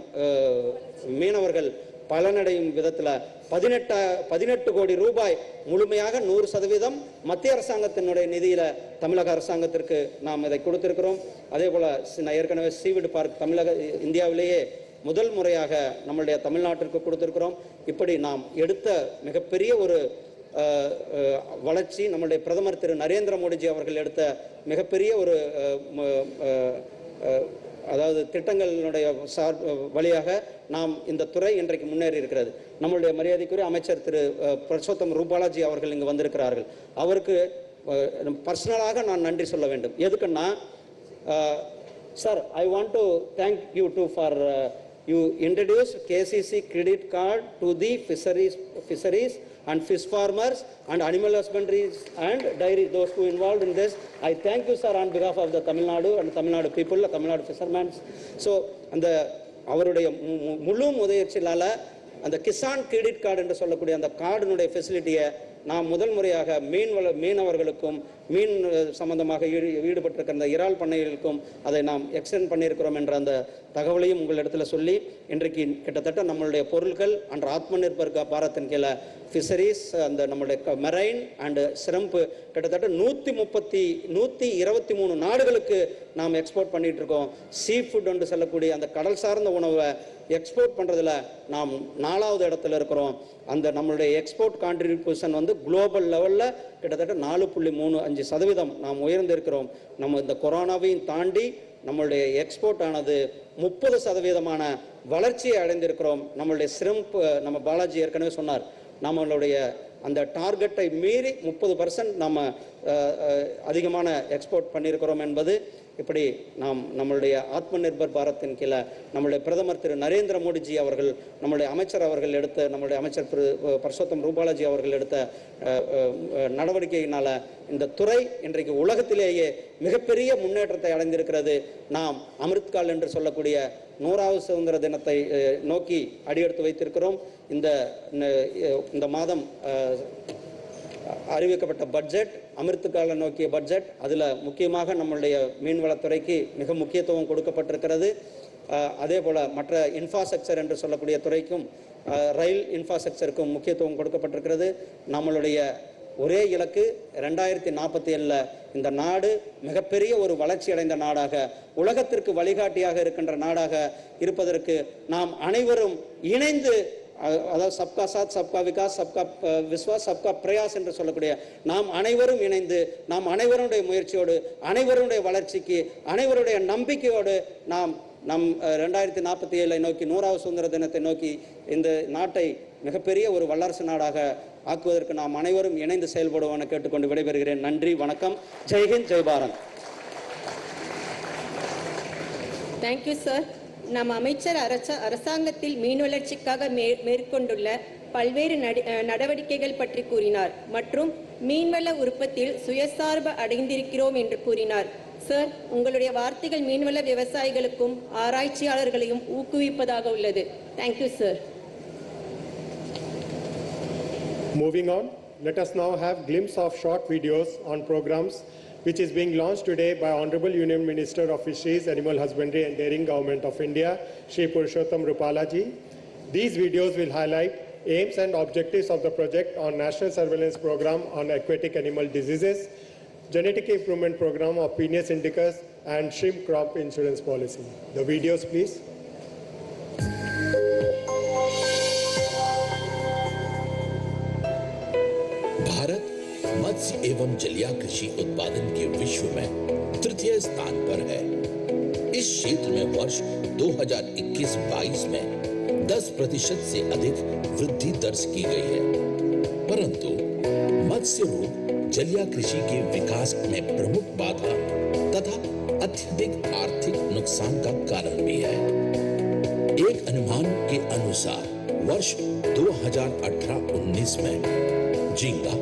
மீனவர்கள் பலனடையும் விதத்தில் 18 கோடி ரூபாய் முழுமையாக 100% மத்திய அரசாங்கத்தினுடைய நிதியில் தமிழக அரசாங்கத்திற்கு நாம் இதை கொடுத்திருக்கிறோம். அதே போல் நான் ஏற்கனவே சீவிடு பார்க் தமிழக இந்தியாவிலேயே முதல் முறையாக நம்மளுடைய தமிழ்நாட்டிற்கு கொடுத்திருக்கிறோம். இப்படி நாம் எடுத்த மிகப்பெரிய ஒரு வளர்ச்சி, நம்முடைய பிரதமர் திரு நரேந்திர மோடிஜி அவர்கள் எடுத்த மிகப்பெரிய ஒரு அதாவது திட்டங்களினுடைய வழியாக நாம் இந்த துறை இன்றைக்கு முன்னேறி இருக்கிறது. நம்மளுடைய மரியாதைக்குரிய அமைச்சர் திரு புருஷோத்தம் ரூபாலாஜி அவர்கள் இங்கு வந்திருக்கிறார்கள். அவருக்கு பர்சனலாக நான் நன்றி சொல்ல வேண்டும். எதுக்குன்னா sir, I want to thank you to for you introduced KCC credit card to the fisheries and fish farmers and animal husbandry and dairy, those who involved in this. I thank you, sir, on behalf of the Tamil Nadu and Tamil Nadu people, Tamil Nadu fishermen. So, and அவருடைய முழு முயற்சியால அந்த Kisan credit card என்று சொல்லக்கூடிய அந்த கார்டினுடைய ஃபெசிலிட்டியை நாம் முதல் முறையாக மீனவர்களுக்கும் மீன் சம்பந்தமாக ஈடுபட்டிருக்கிற அந்த இறால் பண்ணைகளுக்கும் அதை நாம் எக்ஸ்டெண்ட் பண்ணியிருக்கிறோம் என்ற அந்த தகவலையும் உங்களிடத்தில் சொல்லி, இன்றைக்கு கிட்டத்தட்ட நம்மளுடைய பொருட்கள் அன்ற ஆத்ம நிர்பர் பாரத்தின் கீழே ஃபிஷரிஸ், அந்த நம்மளுடைய மெரைன் அண்டு ஷ்ரம்ப் கிட்டத்தட்ட 123 நாடுகளுக்கு நாம் எக்ஸ்போர்ட் பண்ணிட்டு இருக்கோம். சீ ஃபுட் என்று சொல்லக்கூடிய அந்த கடல் சார்ந்த உணவை எக்ஸ்போர்ட் பண்ணுறதுல நாம் 4வது இடத்துல இருக்கிறோம். அந்த நம்மளுடைய எக்ஸ்போர்ட் கான்ட்ரிபியூஷன் வந்து குளோபல் லெவலில் கிட்டத்தட்ட 4.35% நாம் உயர்ந்திருக்கிறோம். நம்ம இந்த கொரோனாவையும் தாண்டி நம்மளுடைய எக்ஸ்போர்ட் ஆனது 30% வளர்ச்சியை அடைந்திருக்கிறோம். நம்மளுடைய ஷ்ரிம்ப், நம்ம பாலாஜி ஏற்கனவே சொன்னார், நம்மளுடைய அந்த டார்கெட்டை மீறி 30% நம்ம அதிகமான எக்ஸ்போர்ட் பண்ணியிருக்கிறோம் என்பது இப்படி நாம் நம்மளுடைய ஆத்ம நிர்பர் பாரத்தின் கீழே நம்மளுடைய பிரதமர் திரு நரேந்திர மோடிஜி அவர்கள், நம்மளுடைய அமைச்சர் அவர்கள் எடுத்த, நம்மளுடைய அமைச்சர் புருஷோத்தம் ரூபாலாஜி அவர்கள் எடுத்த நடவடிக்கையினால இந்த துறை இன்றைக்கு உலகத்திலேயே மிகப்பெரிய முன்னேற்றத்தை அடைந்திருக்கிறது. நாம் அமிர்த்கால் என்று சொல்லக்கூடிய 100வது சுதந்திர தினத்தை நோக்கி அடியெடுத்து வைத்திருக்கிறோம். இந்த மாதம் அறிவிக்கப்பட்ட பட்ஜெட் அமிர்தகால நோக்கிய பட்ஜெட். அதில் முக்கியமாக நம்மளுடைய மீன்வளத்துறைக்கு மிக முக்கியத்துவம் கொடுக்கப்பட்டிருக்கிறது. அதே போல் மற்ற இன்ஃப்ராஸ்ட்ரக்சர் என்று சொல்லக்கூடிய துறைக்கும், ரயில் இன்ஃப்ராஸ்ட்ரக்சருக்கும் முக்கியத்துவம் கொடுக்கப்பட்டிருக்கிறது. நம்மளுடைய ஒரே இலக்கு 2047 இந்த நாடு மிகப்பெரிய ஒரு வளர்ச்சி அடைந்த நாடாக, உலகத்திற்கு வழிகாட்டியாக இருக்கின்ற நாடாக இருப்பதற்கு நாம் அனைவரும் இணைந்து, அதாவது சப்கா சாத் சப்கா விகாஸ் சப்கா விஸ்வாஸ் சப்கா பிரயாஸ் என்று சொல்லக்கூடிய நாம் அனைவரும் இணைந்து, நாம் அனைவருடைய முயற்சியோடு, அனைவருடைய வளர்ச்சிக்கு, அனைவருடைய நம்பிக்கையோடு நாம் 2047 நோக்கி 100வது சுதந்திர தினத்தை நோக்கி இந்த நாட்டை மிகப்பெரிய ஒரு வல்லரசு நாடாக ஆக்குவதற்கு நாம் அனைவரும் இணைந்து செயல்படுவோம் என கேட்டுக்கொண்டு விடைபெறுகிறேன். நன்றி, வணக்கம். ஜெய்ஹிந்த், ஜெய் பாரத். Thank you sir. நம் அமைச்சர் அரசாங்கத்தில் மீன் வளர்ச்சிக்காக மேற்கொண்டுள்ள பல்வேறு நடவடிக்கைகள் பற்றி கூறினார் மற்றும் மீன்வள உற்பத்தியில் சுயசார்பு அடைந்திருக்கிறோம் என்று கூறினார். சார், உங்களுடைய வார்த்தைகள் மீன்வள விவசாயிகளுக்கும் ஆராய்ச்சியாளர்களையும் ஊக்குவிப்பதாக உள்ளது. Thank you sir. Moving on, let us now have a glimpse of short videos on programs which is being launched today by Honorable Union Minister of Fisheries, Animal Husbandry and Dairying Government of India, Shri Purushottam Rupalaji. These videos will highlight aims and objectives of the project on National Surveillance Program on Aquatic Animal Diseases, Genetic Improvement Program of Penis Indicus and Shrimp Crop Insurance Policy. The videos, please. Bharat मत्स्य एवं जलीय कृषि उत्पादन के विश्व में 3य स्थान पर है। इस क्षेत्र में वर्ष 2021-22 में 10% से अधिक वृद्धि दर्ज की गई है, परंतु मत्स्य रोग जलीय कृषि के विकास में प्रमुख बाधा तथा अत्यधिक आर्थिक नुकसान का कारण भी है। एक अनुमान के अनुसार वर्ष 2018-19 में झींगा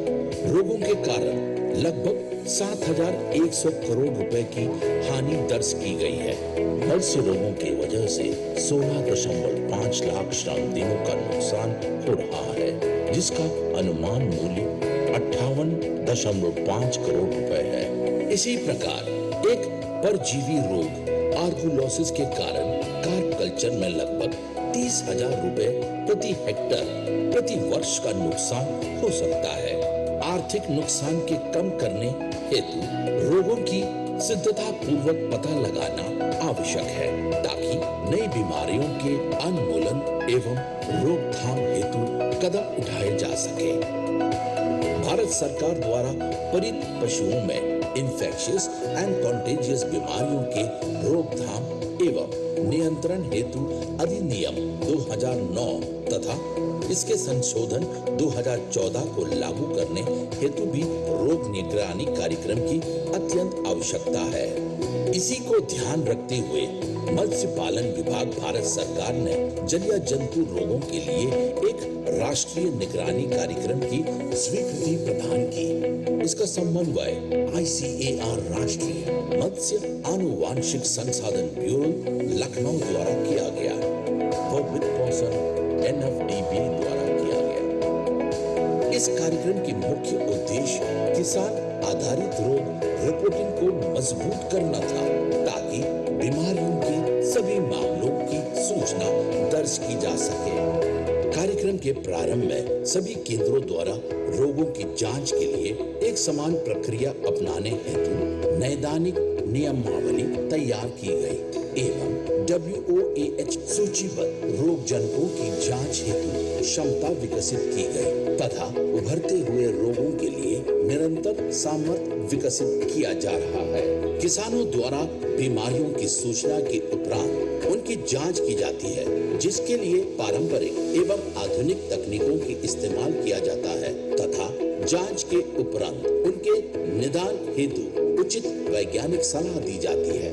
रोगों के कारण लगभग 7,100 करोड़ रुपए की हानि दर्ज की गई है। मत्स्य रोगों की वजह से 16.5 लाख श्रम दिनों का नुकसान हो रहा है। जिसका अनुमान मूल्य 58.5 करोड़ रुपए है। इसी प्रकार एक परजीवी रोग आर्गुलोसिस के कारण कार्प कल्चर में लगभग 30,000 रुपए प्रति हेक्टर प्रति वर्ष का नुकसान हो सकता है। आर्थिक नुकसान के कम करने हेतु रोगों की सिद्धता पूर्वक पता लगाना आवश्यक है ताकि नई बीमारियों के उन्मूलन एवं रोकथाम हेतु कदम उठाए जा सके। भारत सरकार द्वारा परित पशुओं में इन्फेक्शियस एंड कॉन्टेजियस बीमारियों के रोकथाम एवं नियंत्रण हेतु अधिनियम 2009 तथा इसके संशोधन 2014 को लागू करने हेतु भी रोग निगरानी कार्यक्रम की अत्यंत आवश्यकता है। इसी को ध्यान रखते हुए मत्स्य पालन विभाग भारत सरकार ने जलीय जंतु रोगों के लिए एक राष्ट्रीय निगरानी कार्यक्रम की स्वीकृति प्रदान की। इसका समन्वय ICAR राष्ट्रीय मत्स्य आनुवांशिक संसाधन ब्यूरो लखनऊ द्वारा किया गया व वित्त पोषण NFDB द्वारा किया गया। इस कार्यक्रम की मुख्य उद्देश्य किसान आधारित रोग रिपोर्टिंग को मजबूत करना था ताकि बीमारियों के सभी मामलों की सूचना दर्ज की जा सके। कार्यक्रम के प्रारंभ में सभी केंद्रों द्वारा रोगों की जांच के लिए एक समान प्रक्रिया अपनाने हेतु नैदानिक नियमावली तैयार की गई एवं WOAH सूचीबद्ध रोग जनकों की जांच हेतु क्षमता विकसित की गई तथा उभरते हुए रोगों के लिए निरंतर सामर्थ्य विकसित किया जा रहा है। किसानों द्वारा बीमारियों की सूचना के उपरांत उनकी जांच की जाती है जिसके लिए पारंपरिक एवं आधुनिक तकनीकों की इस्तेमाल किया जाता है तथा जांच के उपरांत उनके निदान हेतु उचित वैज्ञानिक सलाह दी जाती है।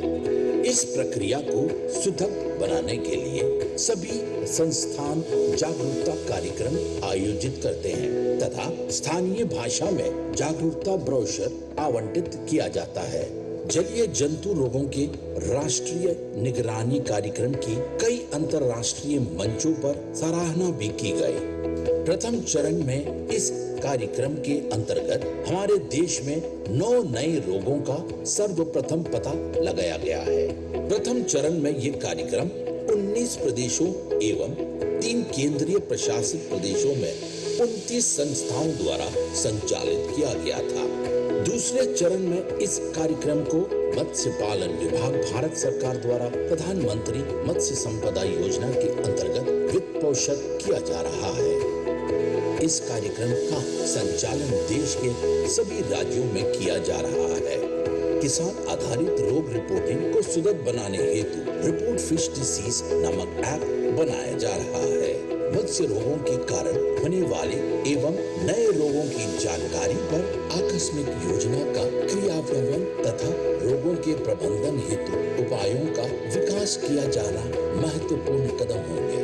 इस प्रक्रिया को सुदृढ़ बनाने के लिए सभी संस्थान जागरूकता कार्यक्रम आयोजित करते हैं तथा स्थानीय भाषा में जागरूकता ब्रोशर आवंटित किया जाता है। जलीय जंतु रोगों के राष्ट्रीय निगरानी कार्यक्रम की कई अंतर्राष्ट्रीय मंचों पर सराहना भी की गई। प्रथम चरण में इस कार्यक्रम के अंतर्गत हमारे देश में 9 नए रोगों का सर्वप्रथम पता लगाया गया है। प्रथम चरण में ये कार्यक्रम 19 प्रदेशों एवं 3 केंद्रीय प्रशासित प्रदेशों में 29 संस्थाओं द्वारा संचालित किया गया था। दूसरे चरण में इस कार्यक्रम को मत्स्य पालन विभाग भारत सरकार द्वारा प्रधानमंत्री मत्स्य संपदा योजना के अंतर्गत वित्त पोषित किया जा रहा है। इस कार्यक्रम का संचालन देश के सभी राज्यों में किया जा रहा है। किसान आधारित रोग रिपोर्टिंग को सुदृढ़ बनाने हेतु रिपोर्ट फिश डिसीज नामक ऐप बनाया जा रहा है। मत्स्य रोगों के कारण होने वाले एवं नए रोगों की जानकारी पर आकस्मिक योजना का क्रियान्वयन तथा रोगों के प्रबंधन हेतु उपायों का विकास किया जाना महत्वपूर्ण कदम होंगे।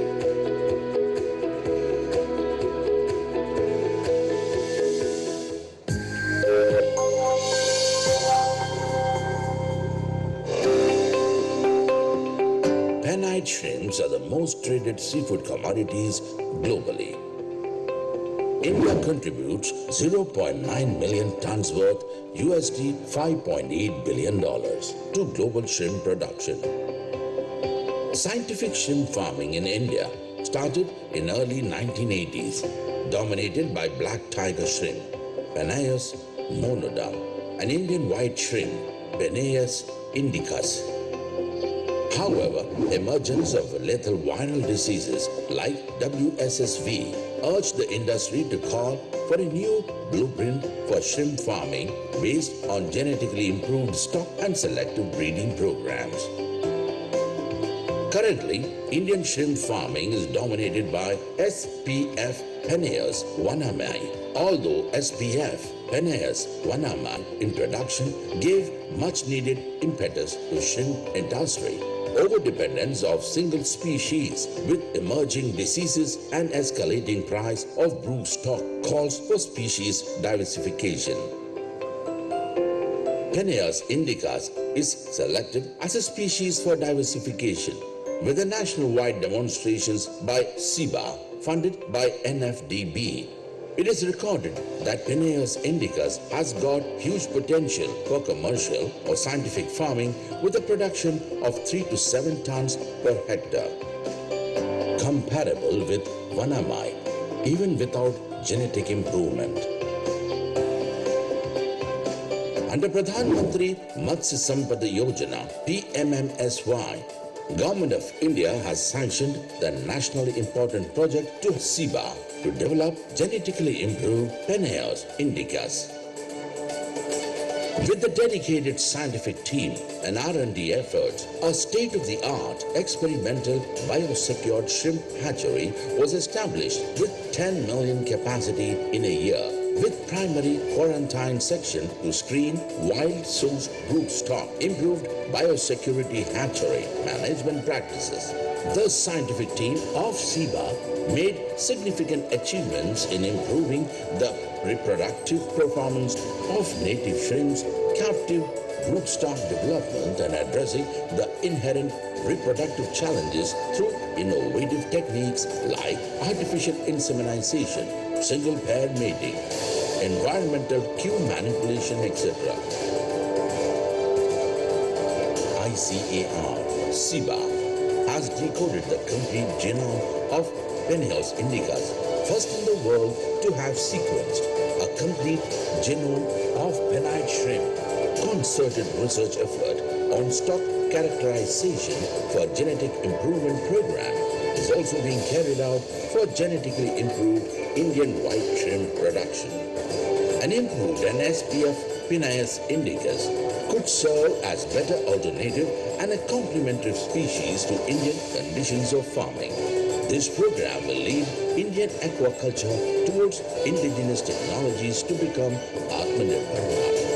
Shrimps are the most traded seafood commodities globally. India contributes 0.9 million tons worth $5.8 billion to global shrimp production. Scientific shrimp farming in India started in early 1980s, dominated by black tiger shrimp, Penaeus monodon, and Indian white shrimp, Penaeus indicus. However, emergence of lethal viral diseases like WSSV urged the industry to call for a new blueprint for shrimp farming based on genetically improved stock and selective breeding programs. Currently, Indian shrimp farming is dominated by SPF Penaeus vanami. Although SPF Penaeus vanami introduction gave much needed impetus to shrimp industry, overdependence of single species with emerging diseases and escalating price of brood stock calls for species diversification. Penaeus indicus is selected as a species for diversification with the national-wide demonstrations by SIBA funded by NFDB It is recorded that Penaeus indicus has got huge potential for commercial or scientific farming with a production of 3 to 7 tons per hectare. Comparable with Vanamai, even without genetic improvement. Under Pradhan Mantri Matsya Sampada Yojana, PMMSY, Government of India has sanctioned the nationally important project to SIBA to develop genetically improved Penaeus indicus. With the dedicated scientific team and R&D efforts, a state-of-the-art experimental biosecured shrimp hatchery was established with 10 million capacity in a year, with primary quarantine section to screen wild source broodstock, improved biosecurity hatchery management practices. The scientific team of SIBA made significant achievements in improving the reproductive performance of native shrimps, captive broodstock development, and addressing the inherent reproductive challenges through innovative techniques like artificial insemination, single pair mating, environmental Q manipulation, etc. ICAR, SIBA, has decoded the complete genome of Penaeus indicus, first in the world to have sequenced a complete genome of penile shrimp. Concerted research effort on stock characterization for genetic improvement program is also being carried out for genetically improved Indian white shrimp production. An improved and SPF Penaeus indicus could serve as better alternative and a complementary species to Indian conditions of farming. This program will lead Indian aquaculture towards indigenous technologies to become Atmanirbhar.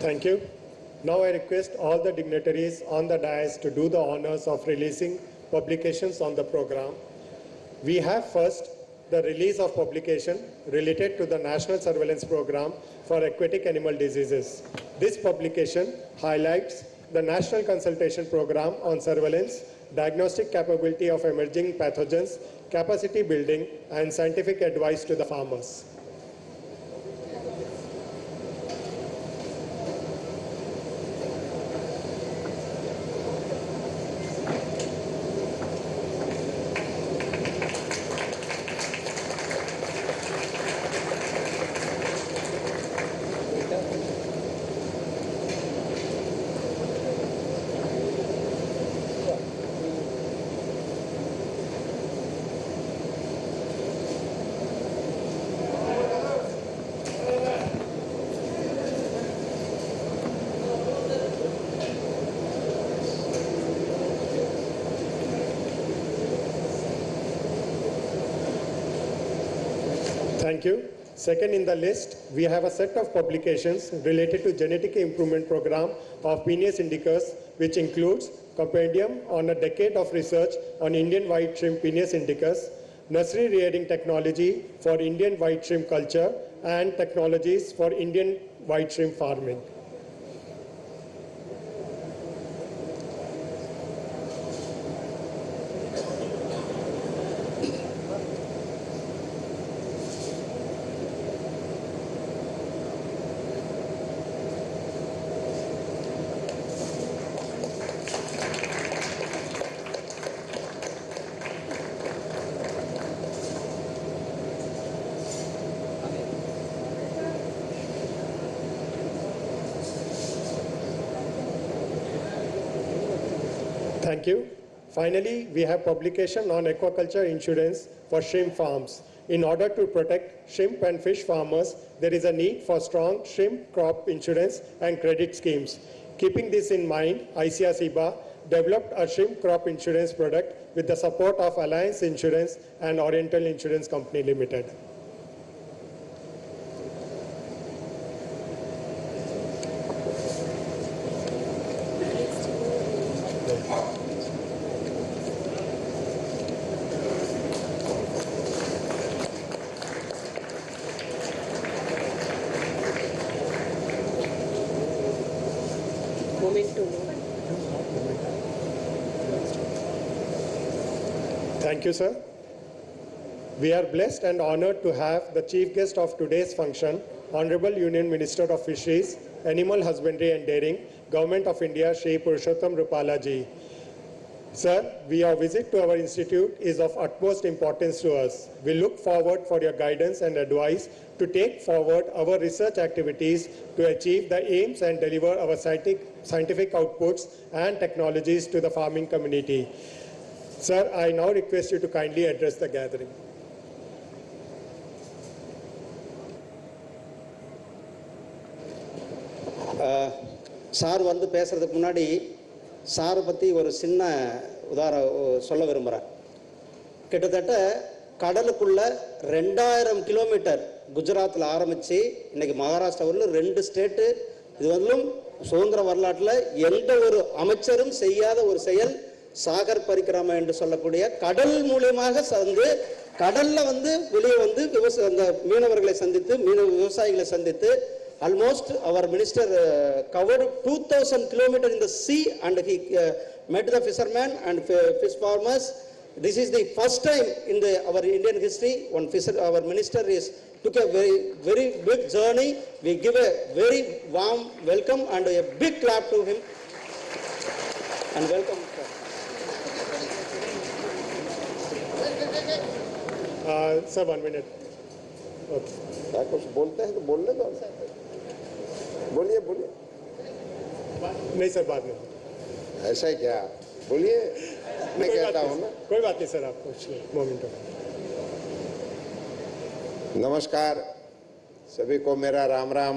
Thank you. Now I request all the dignitaries on the dais to do the honors of releasing publications on the program. We have first the release of publication related to the National Surveillance Program for Aquatic Animal Diseases. This publication highlights the National Consultation Program on Surveillance, diagnostic capability of emerging pathogens, capacity building, and scientific advice to the farmers. Thank you. Second in the list, we have a set of publications related to genetic improvement program of Penaeus indicus, which includes compendium on a decade of research on Indian white shrimp Penaeus indicus, nursery rearing technology for Indian white shrimp culture, and technologies for Indian white shrimp farming. Thank you. Finally, we have publication on aquaculture insurance for shrimp farms. In order to protect shrimp and fish farmers, there is a need for strong shrimp crop insurance and credit schemes. Keeping this in mind, ICAR-SIBA developed a shrimp crop insurance product with the support of Alliance Insurance and Oriental Insurance Company Limited. get to know. Thank you, sir. We are blessed and honored to have the chief guest of today's function, Honorable Union Minister of Fisheries, Animal Husbandry and Dairying, Government of India, Shri Purushottam Rupala ji. Sir, your visit to our institute is of utmost importance to us. We look forward for your guidance and advice to take forward our research activities to achieve the aims and deliver our scientific outputs and technologies to the farming community. Sir, I now request you to kindly address the gathering. Sir வந்து பேசுறதுக்கு முன்னாடி சாரை பற்றி ஒரு சின்ன சொல்ல விரும்புகிறேன். கிட்டத்தட்ட கடலுக்குள்ள 2000 கிலோமீட்டர் குஜராத்தில் ஆரம்பித்து இன்னைக்கு மகாராஷ்டிராவில் 2 ஸ்டேட்டு, இது வந்தும் சுதந்திர வரலாற்றில் எந்த ஒரு அமைச்சரும் செய்யாத ஒரு செயல் சாகர் பரிக்கிரமா என்று சொல்லக்கூடிய கடல் மூலியமாக வந்து கடலில் வந்து வெளியே வந்து அந்த மீனவர்களை சந்தித்து விவசாயிகளை சந்தித்து almost our minister covered 2000 kilometers in the sea and he met the fishermen and fish farmers. This is the first time in our Indian history our minister took a very big journey. We give a very warm welcome and a big clap to him and welcome. Sir, 1 minute. Okay. कुछ बोलते हैं तो बोलने दो. बोलिए बोलिए. नहीं sir, बाद में. ऐसा ही क्या? बोलिए. मैं कहता हूँ ना. कोई बात नहीं सर, आप कुछ मोमेंट. नमस्कार सभी को, मेरा राम राम.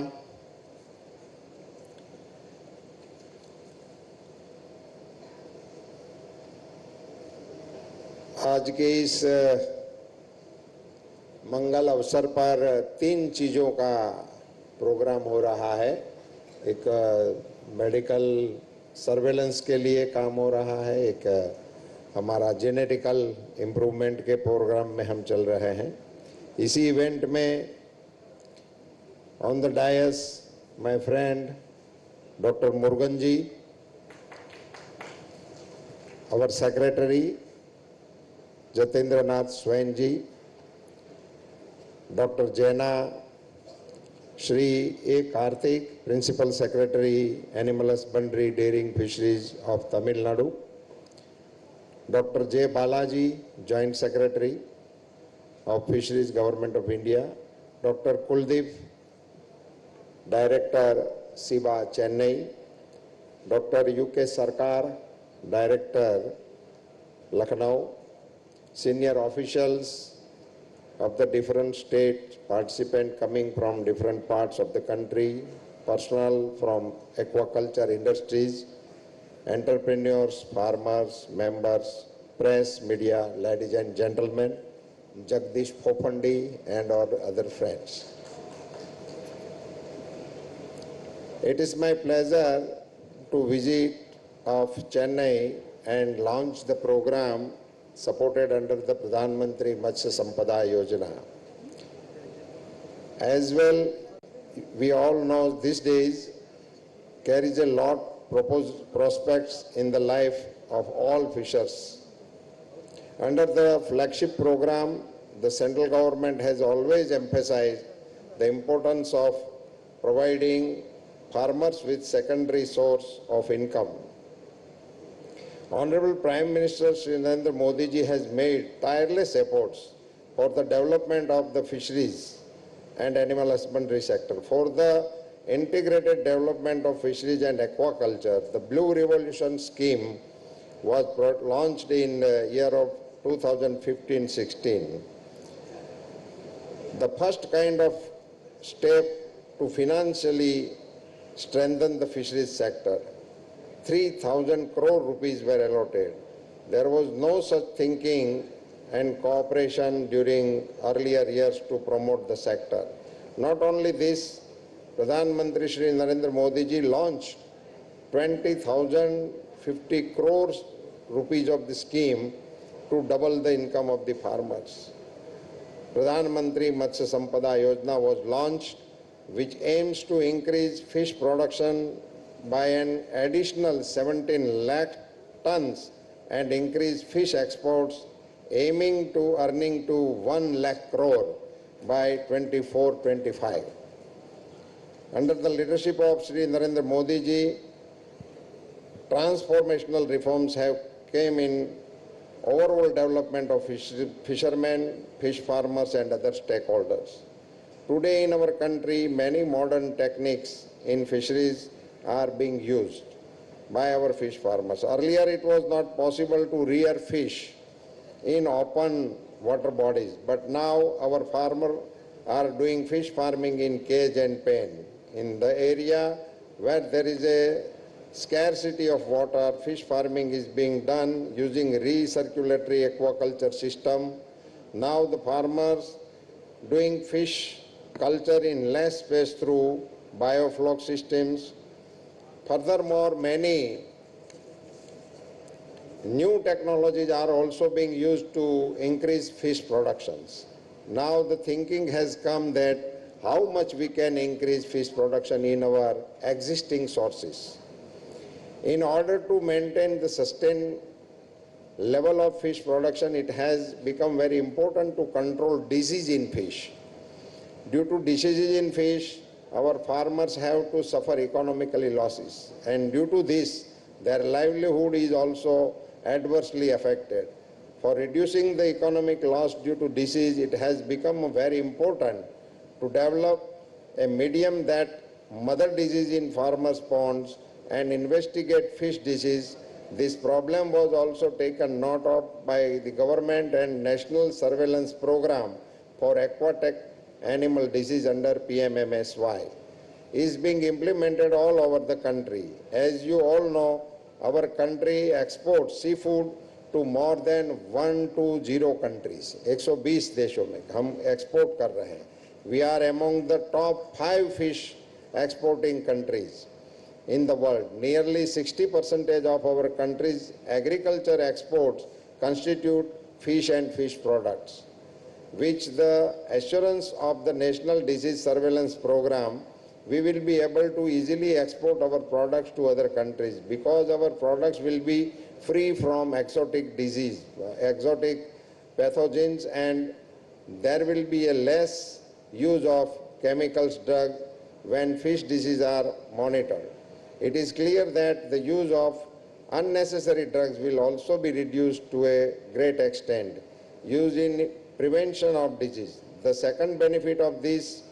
आज के इस मंगल अवसर पर 3 चीज़ों का प्रोग्राम हो रहा है. एक मेडिकल सर्वेलेंस के लिए काम हो रहा है, एक हमारा जेनेटिकल इम्प्रूवमेंट के प्रोग्राम में हम चल रहे हैं. इसी इवेंट में on the DISE my friend doctor Murugan ji, our secretary Jatendra नाथ स्वयं जी, डॉक्टर जैना, श्री ए Kartik, principal secretary animal husbandry dairying fisheries of Tamil Nadu, doctor J Balaji, joint secretary of fisheries government of India, doctor Kuldeep, director सिबा Chennai, doctor UK सरकार, director Lucknow, senior officials of the different state participants coming from different parts of the country, personnel from aquaculture industries, entrepreneurs, farmers, members, press, media, ladies and gentlemen, Jagdish Phopandi and our other friends. It is my pleasure to visit of Chennai and launch the program supported under the Pradhan Mantri Matsya Sampada Yojana. As well, we all know these days carries a lot prospects in the life of all fishers. Under the flagship program, the central government has always emphasized the importance of providing farmers with secondary source of income. Honorable Prime Minister Shri Narendra Modi ji has made tireless efforts for the development of the fisheries and animal husbandry sector. For the integrated development of fisheries and aquaculture, the Blue Revolution scheme was launched in the year of 2015-16. The first kind of step to financially strengthen the fisheries sector. 3,000 crore rupees were allotted. There was no such thinking and cooperation during earlier years to promote the sector. Not only this, Pradhan Mantri Shri Narendra Modi ji launched 20,050 crores rupees of the scheme to double the income of the farmers. Pradhan Mantri Matsya Sampada Yojana was launched, which aims to increase fish production by an additional 17 lakh tons and increase fish exports, aiming to earning to 1 lakh crore by 24-25. Under the leadership of Shri Narendra Modi ji, transformational reforms have came in overall development of fishermen, fish farmers and other stakeholders. Today in our country, many modern techniques in fisheries are being used by our fish farmers. Earlier it was not possible to rear fish in open water bodies, but now our farmers are doing fish farming in cage and pen. In the area where there is a scarcity of water, fish farming is being done using recirculatory aquaculture system. Now the farmers doing fish culture in less space through biofloc systems. Furthermore, many new technologies are also being used to increase fish productions. Now the thinking has come that how much we can increase fish production in our existing sources. In order to maintain the sustained level of fish production, it has become very important to control disease in fish. Due to diseases in fish, our farmers have to suffer economically losses, and due to this, their livelihood is also adversely affected. For reducing the economic loss due to disease, it has become very important to develop a medium that mother disease in farmers' ponds and investigate fish disease. This problem was also taken note of by the government and National Surveillance Program for Aquatic Animal Disease under PMMSY is being implemented all over the country. As you all know, our country exports seafood to more than 120 countries. 120 देशों में हम export कर रहे हैं. We are among the top 5 fish exporting countries in the world. Nearly 60% of our country's agriculture exports constitute fish and fish products, which the assurance of the National Disease Surveillance Program, we will be able to easily export our products to other countries because our products will be free from exotic disease, exotic pathogens, and there will be a less use of chemicals, drugs when fish diseases are monitored. It is clear that the use of unnecessary drugs will also be reduced to a great extent, used in prevention of disease. The second benefit of this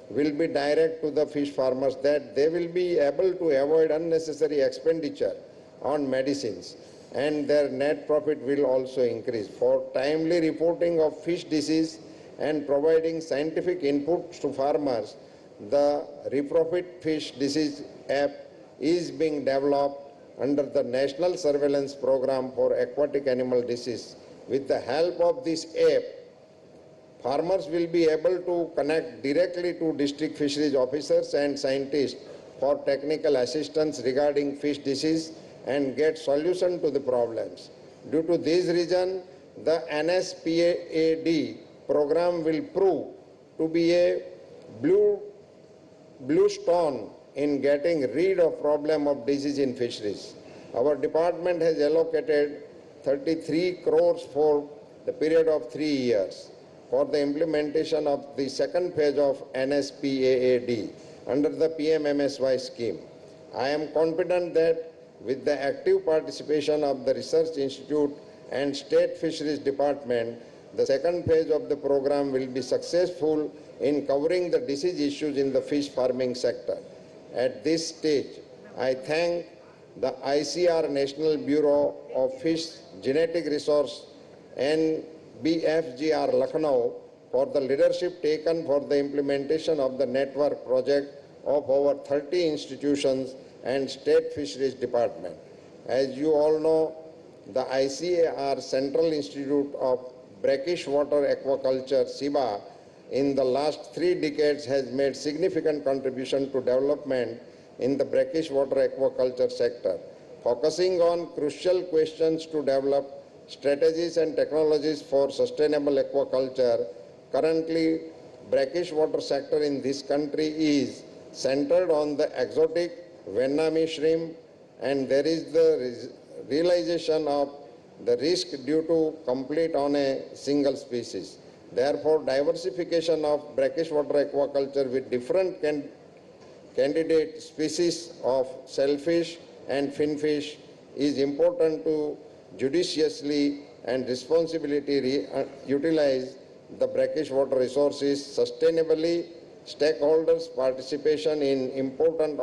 will be direct to the fish farmers, that they will be able to avoid unnecessary expenditure on medicines, and their net profit will also increase. For timely reporting of fish disease and providing scientific inputs to farmers, the Reprofit Fish Disease app is being developed under the National Surveillance Program for Aquatic Animal Disease. With the help of this app, farmers will be able to connect directly to district fisheries officers and scientists for technical assistance regarding fish disease and get solution to the problems. Due to this reason, the NSPAD program will prove to be a blue stone in getting rid of problem of disease in fisheries. Our department has allocated 33 crores for the period of 3 years for the implementation of the second phase of NSPAD under the PMMSY scheme. I am confident that with the active participation of the Research Institute and State Fisheries Department, the second phase of the program will be successful in covering the disease issues in the fish farming sector. At this stage, I thank the ICR National Bureau of Fish Genetic Resource and BFGR Lucknow for the leadership taken for the implementation of the network project of over 30 institutions and State Fisheries Department. As you all know, the ICAR Central Institute of Brackish Water Aquaculture, CIBA, in the last 3 decades has made significant contribution to development in the brackish water aquaculture sector, focusing on crucial questions to develop strategies and technologies for sustainable aquaculture. Currently, brackish water sector in this country is centered on the exotic Vietnamese shrimp, and there is the realization of the risk due to complete on a single species. Therefore, diversification of brackish water aquaculture with different candidate species of shellfish and finfish is important to judiciously and responsibly utilize the brackish water resources sustainably. Stakeholders' participation is important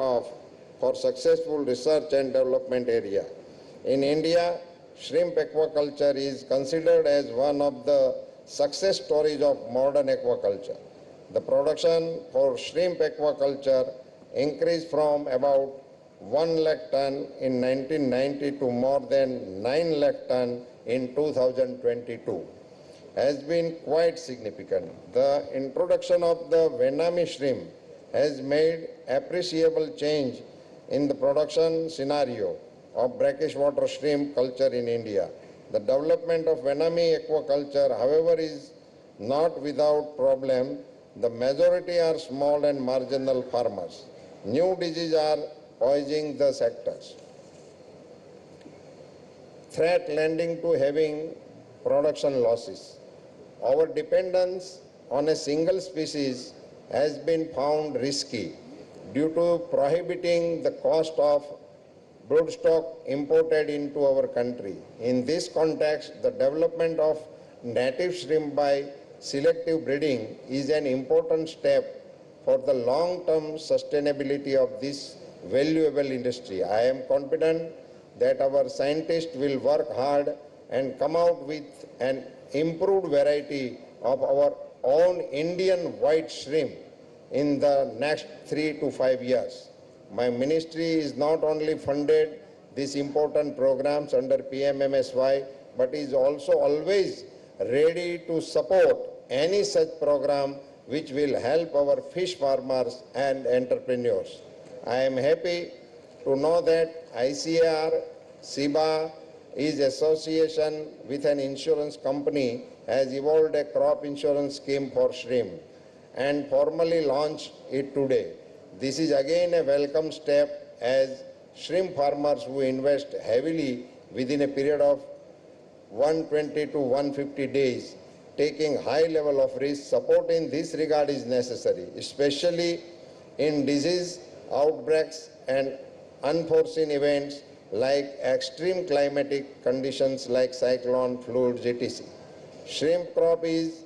for successful research and development area. In India, shrimp aquaculture is considered as one of the success stories of modern aquaculture. The production for shrimp aquaculture increased from about 1 lakh ton in 1990 to more than 9 lakh ton in 2022 has been quite significant. The introduction of the Vietnamese shrimp has made appreciable change in the production scenario of brackish water shrimp culture in India. The development of Vietnamese aquaculture, however, is not without problem. The majority are small and marginal farmers. New diseases are poisoning the sectors. Threat lending to having production losses. Our dependence on a single species has been found risky due to prohibiting the cost of broodstock imported into our country. In this context, the development of native shrimp by selective breeding is an important step for the long-term sustainability of this valuable industry. I am confident that our scientists will work hard and come out with an improved variety of our own Indian white shrimp in the next 3 to 5 years. My ministry is not only funded these important programs under PMMSY, but is also always ready to support any such program which will help our fish farmers and entrepreneurs. I am happy to know that ICAR, SIBA, is association with an insurance company has evolved a crop insurance scheme for shrimp and formally launched it today. This is again a welcome step as shrimp farmers who invest heavily within a period of 120 to 150 days, taking high level of risk. Support in this regard is necessary, especially in disease outbreaks and unforeseen events like extreme climatic conditions like cyclone, floods, etc. Shrimp crop is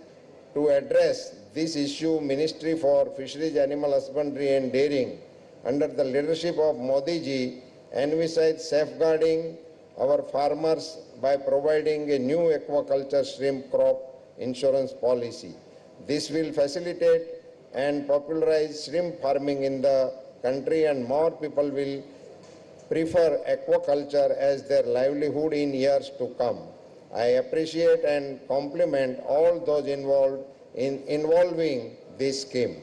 to address this issue. Ministry for Fisheries, Animal Husbandry and Dairying under the leadership of Modi ji envisaged safeguarding our farmers by providing a new aquaculture shrimp crop insurance policy. This will facilitate and popularize shrimp farming in the country, and more people will prefer aquaculture as their livelihood in years to come. I appreciate and compliment all those involved in involving this scheme.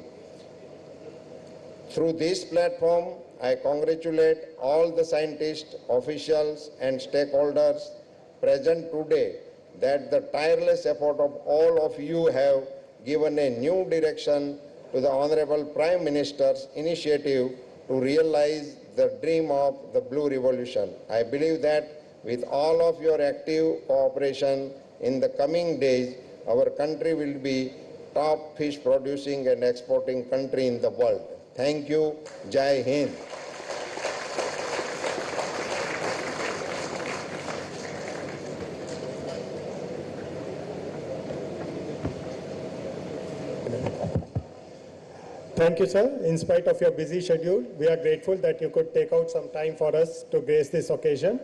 Through this platform, I congratulate all the scientists, officials and stakeholders present today that the tireless effort of all of you have given a new direction to the Honorable Prime Minister's initiative to realize the dream of the Blue Revolution. I believe that with all of your active cooperation in the coming days, our country will be top fish producing and exporting country in the world. Thank you. Jai Hind. Thank you, sir. In spite of your busy schedule, we are grateful that you could take out some time for us to grace this occasion.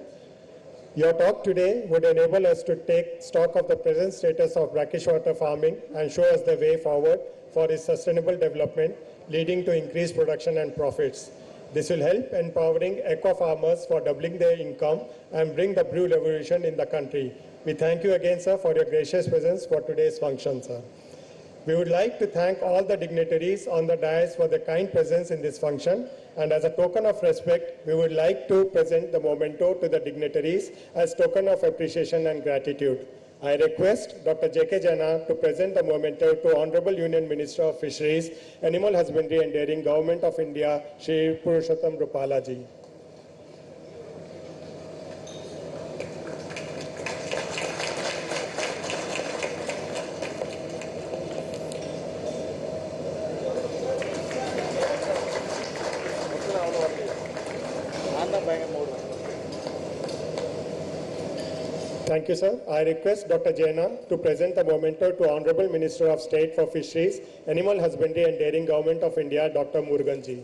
Your talk today would enable us to take stock of the present status of brackish water farming and show us the way forward for its sustainable development, leading to increased production and profits. This will help empowering aqua farmers for doubling their income and bring the blue revolution in the country. We thank you again, sir, for your gracious presence for today's function, sir. We would like to thank all the dignitaries on the dais for their kind presence in this function, and as a token of respect, we would like to present the memento to the dignitaries as token of appreciation and gratitude. I request Dr. J.K. Jana to present the memento to Honorable Union Minister of Fisheries, Animal Husbandry and Dairying, Government of India, Shri Purushottam Rupalaji. Thank you, sir. I request Dr. Jaina to present the memento to Honorable Minister of State for Fisheries, Animal Husbandry and Dairying, Government of India, Dr. Muruganji.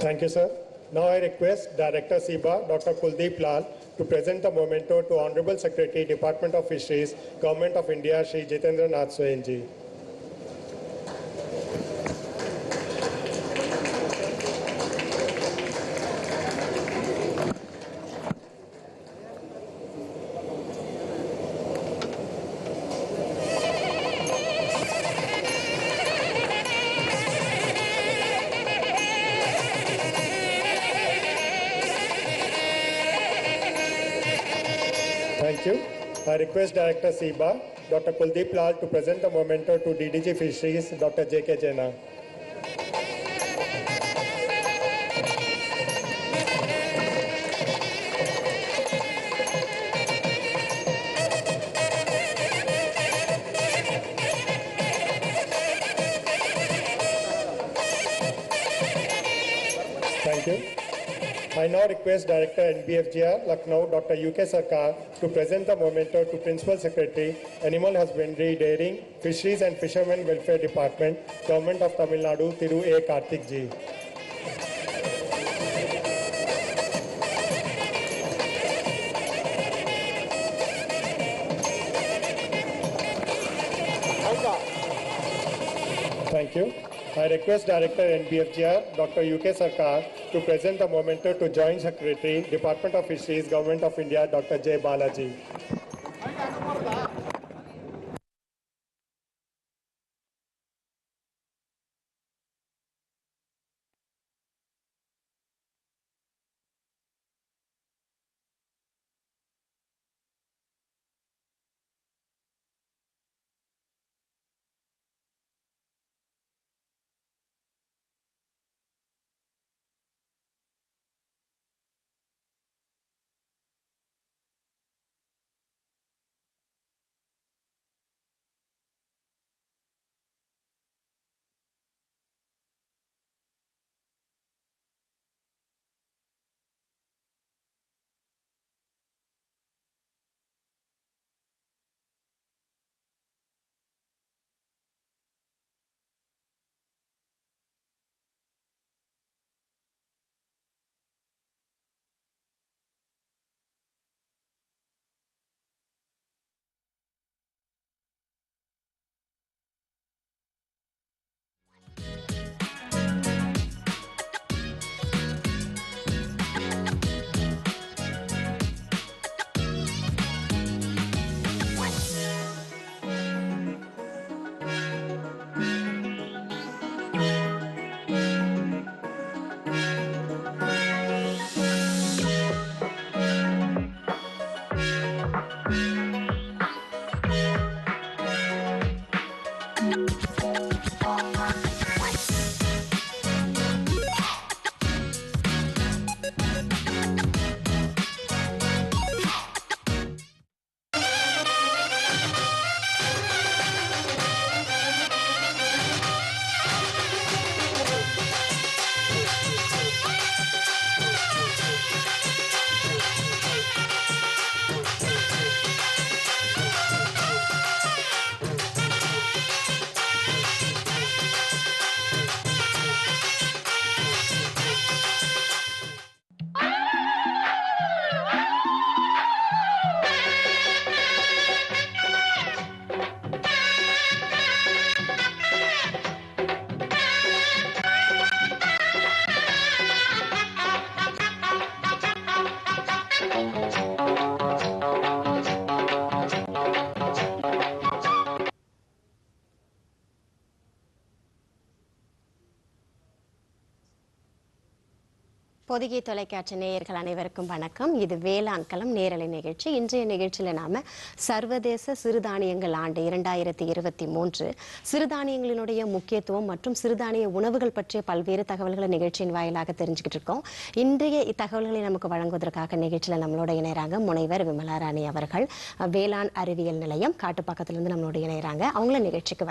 Thank you, sir. Now I request Director SIBA, Dr. Kuldeep Lal, to present the memento to Honorable Secretary, Department of Fisheries, Government of India, Shri Jitendra Nath Swainji. Thank you. I request Director SIBA, Dr. Kuldeep Lal, to present the memento to DDG Fisheries, Dr. J.K. Jaina. Thank you. I now request Director NBFGR, Lucknow, Dr. UK Sarkar, to present the memento to Principal Secretary, Animal Husbandry, Dairying, Fisheries and Fishermen Welfare Department, Government of Tamil Nadu, Thiru A. Karthik Ji. Thank you. I request Director NBFGR, Dr. UK Sarkar, to present the memento to Joint Secretary, Department of Fisheries, Government of India, Dr. J. Balaji. Pothigai தொலைக்காட்சி நேயர்கள் அனைவருக்கும் வணக்கம். இது வேளாண் களம் நேரலை நிகழ்ச்சி. இன்றைய நிகழ்ச்சியில் நாம சர்வதேச சிறுதானியங்கள் ஆண்டு 2023 சிறுதானியங்களினுடைய முக்கியத்துவம் மற்றும் சிறுதானிய உணவுகள் பற்றிய பல்வேறு தகவல்களை நிகழ்ச்சியின் வாயிலாக தெரிஞ்சுக்கிட்டு இருக்கோம். இன்றைய தகவல்களை நமக்கு வழங்குவதற்காக நிகழ்ச்சியில் நம்மளோட இணையறாங்க முனைவர் விமலா ராணி அவர்கள். வேளாண் அறிவியல் நிலையம் காட்டுப்பாக்கத்திலிருந்து நம்மளோட இணையறாங்க. அவங்கள நிகழ்ச்சிக்கு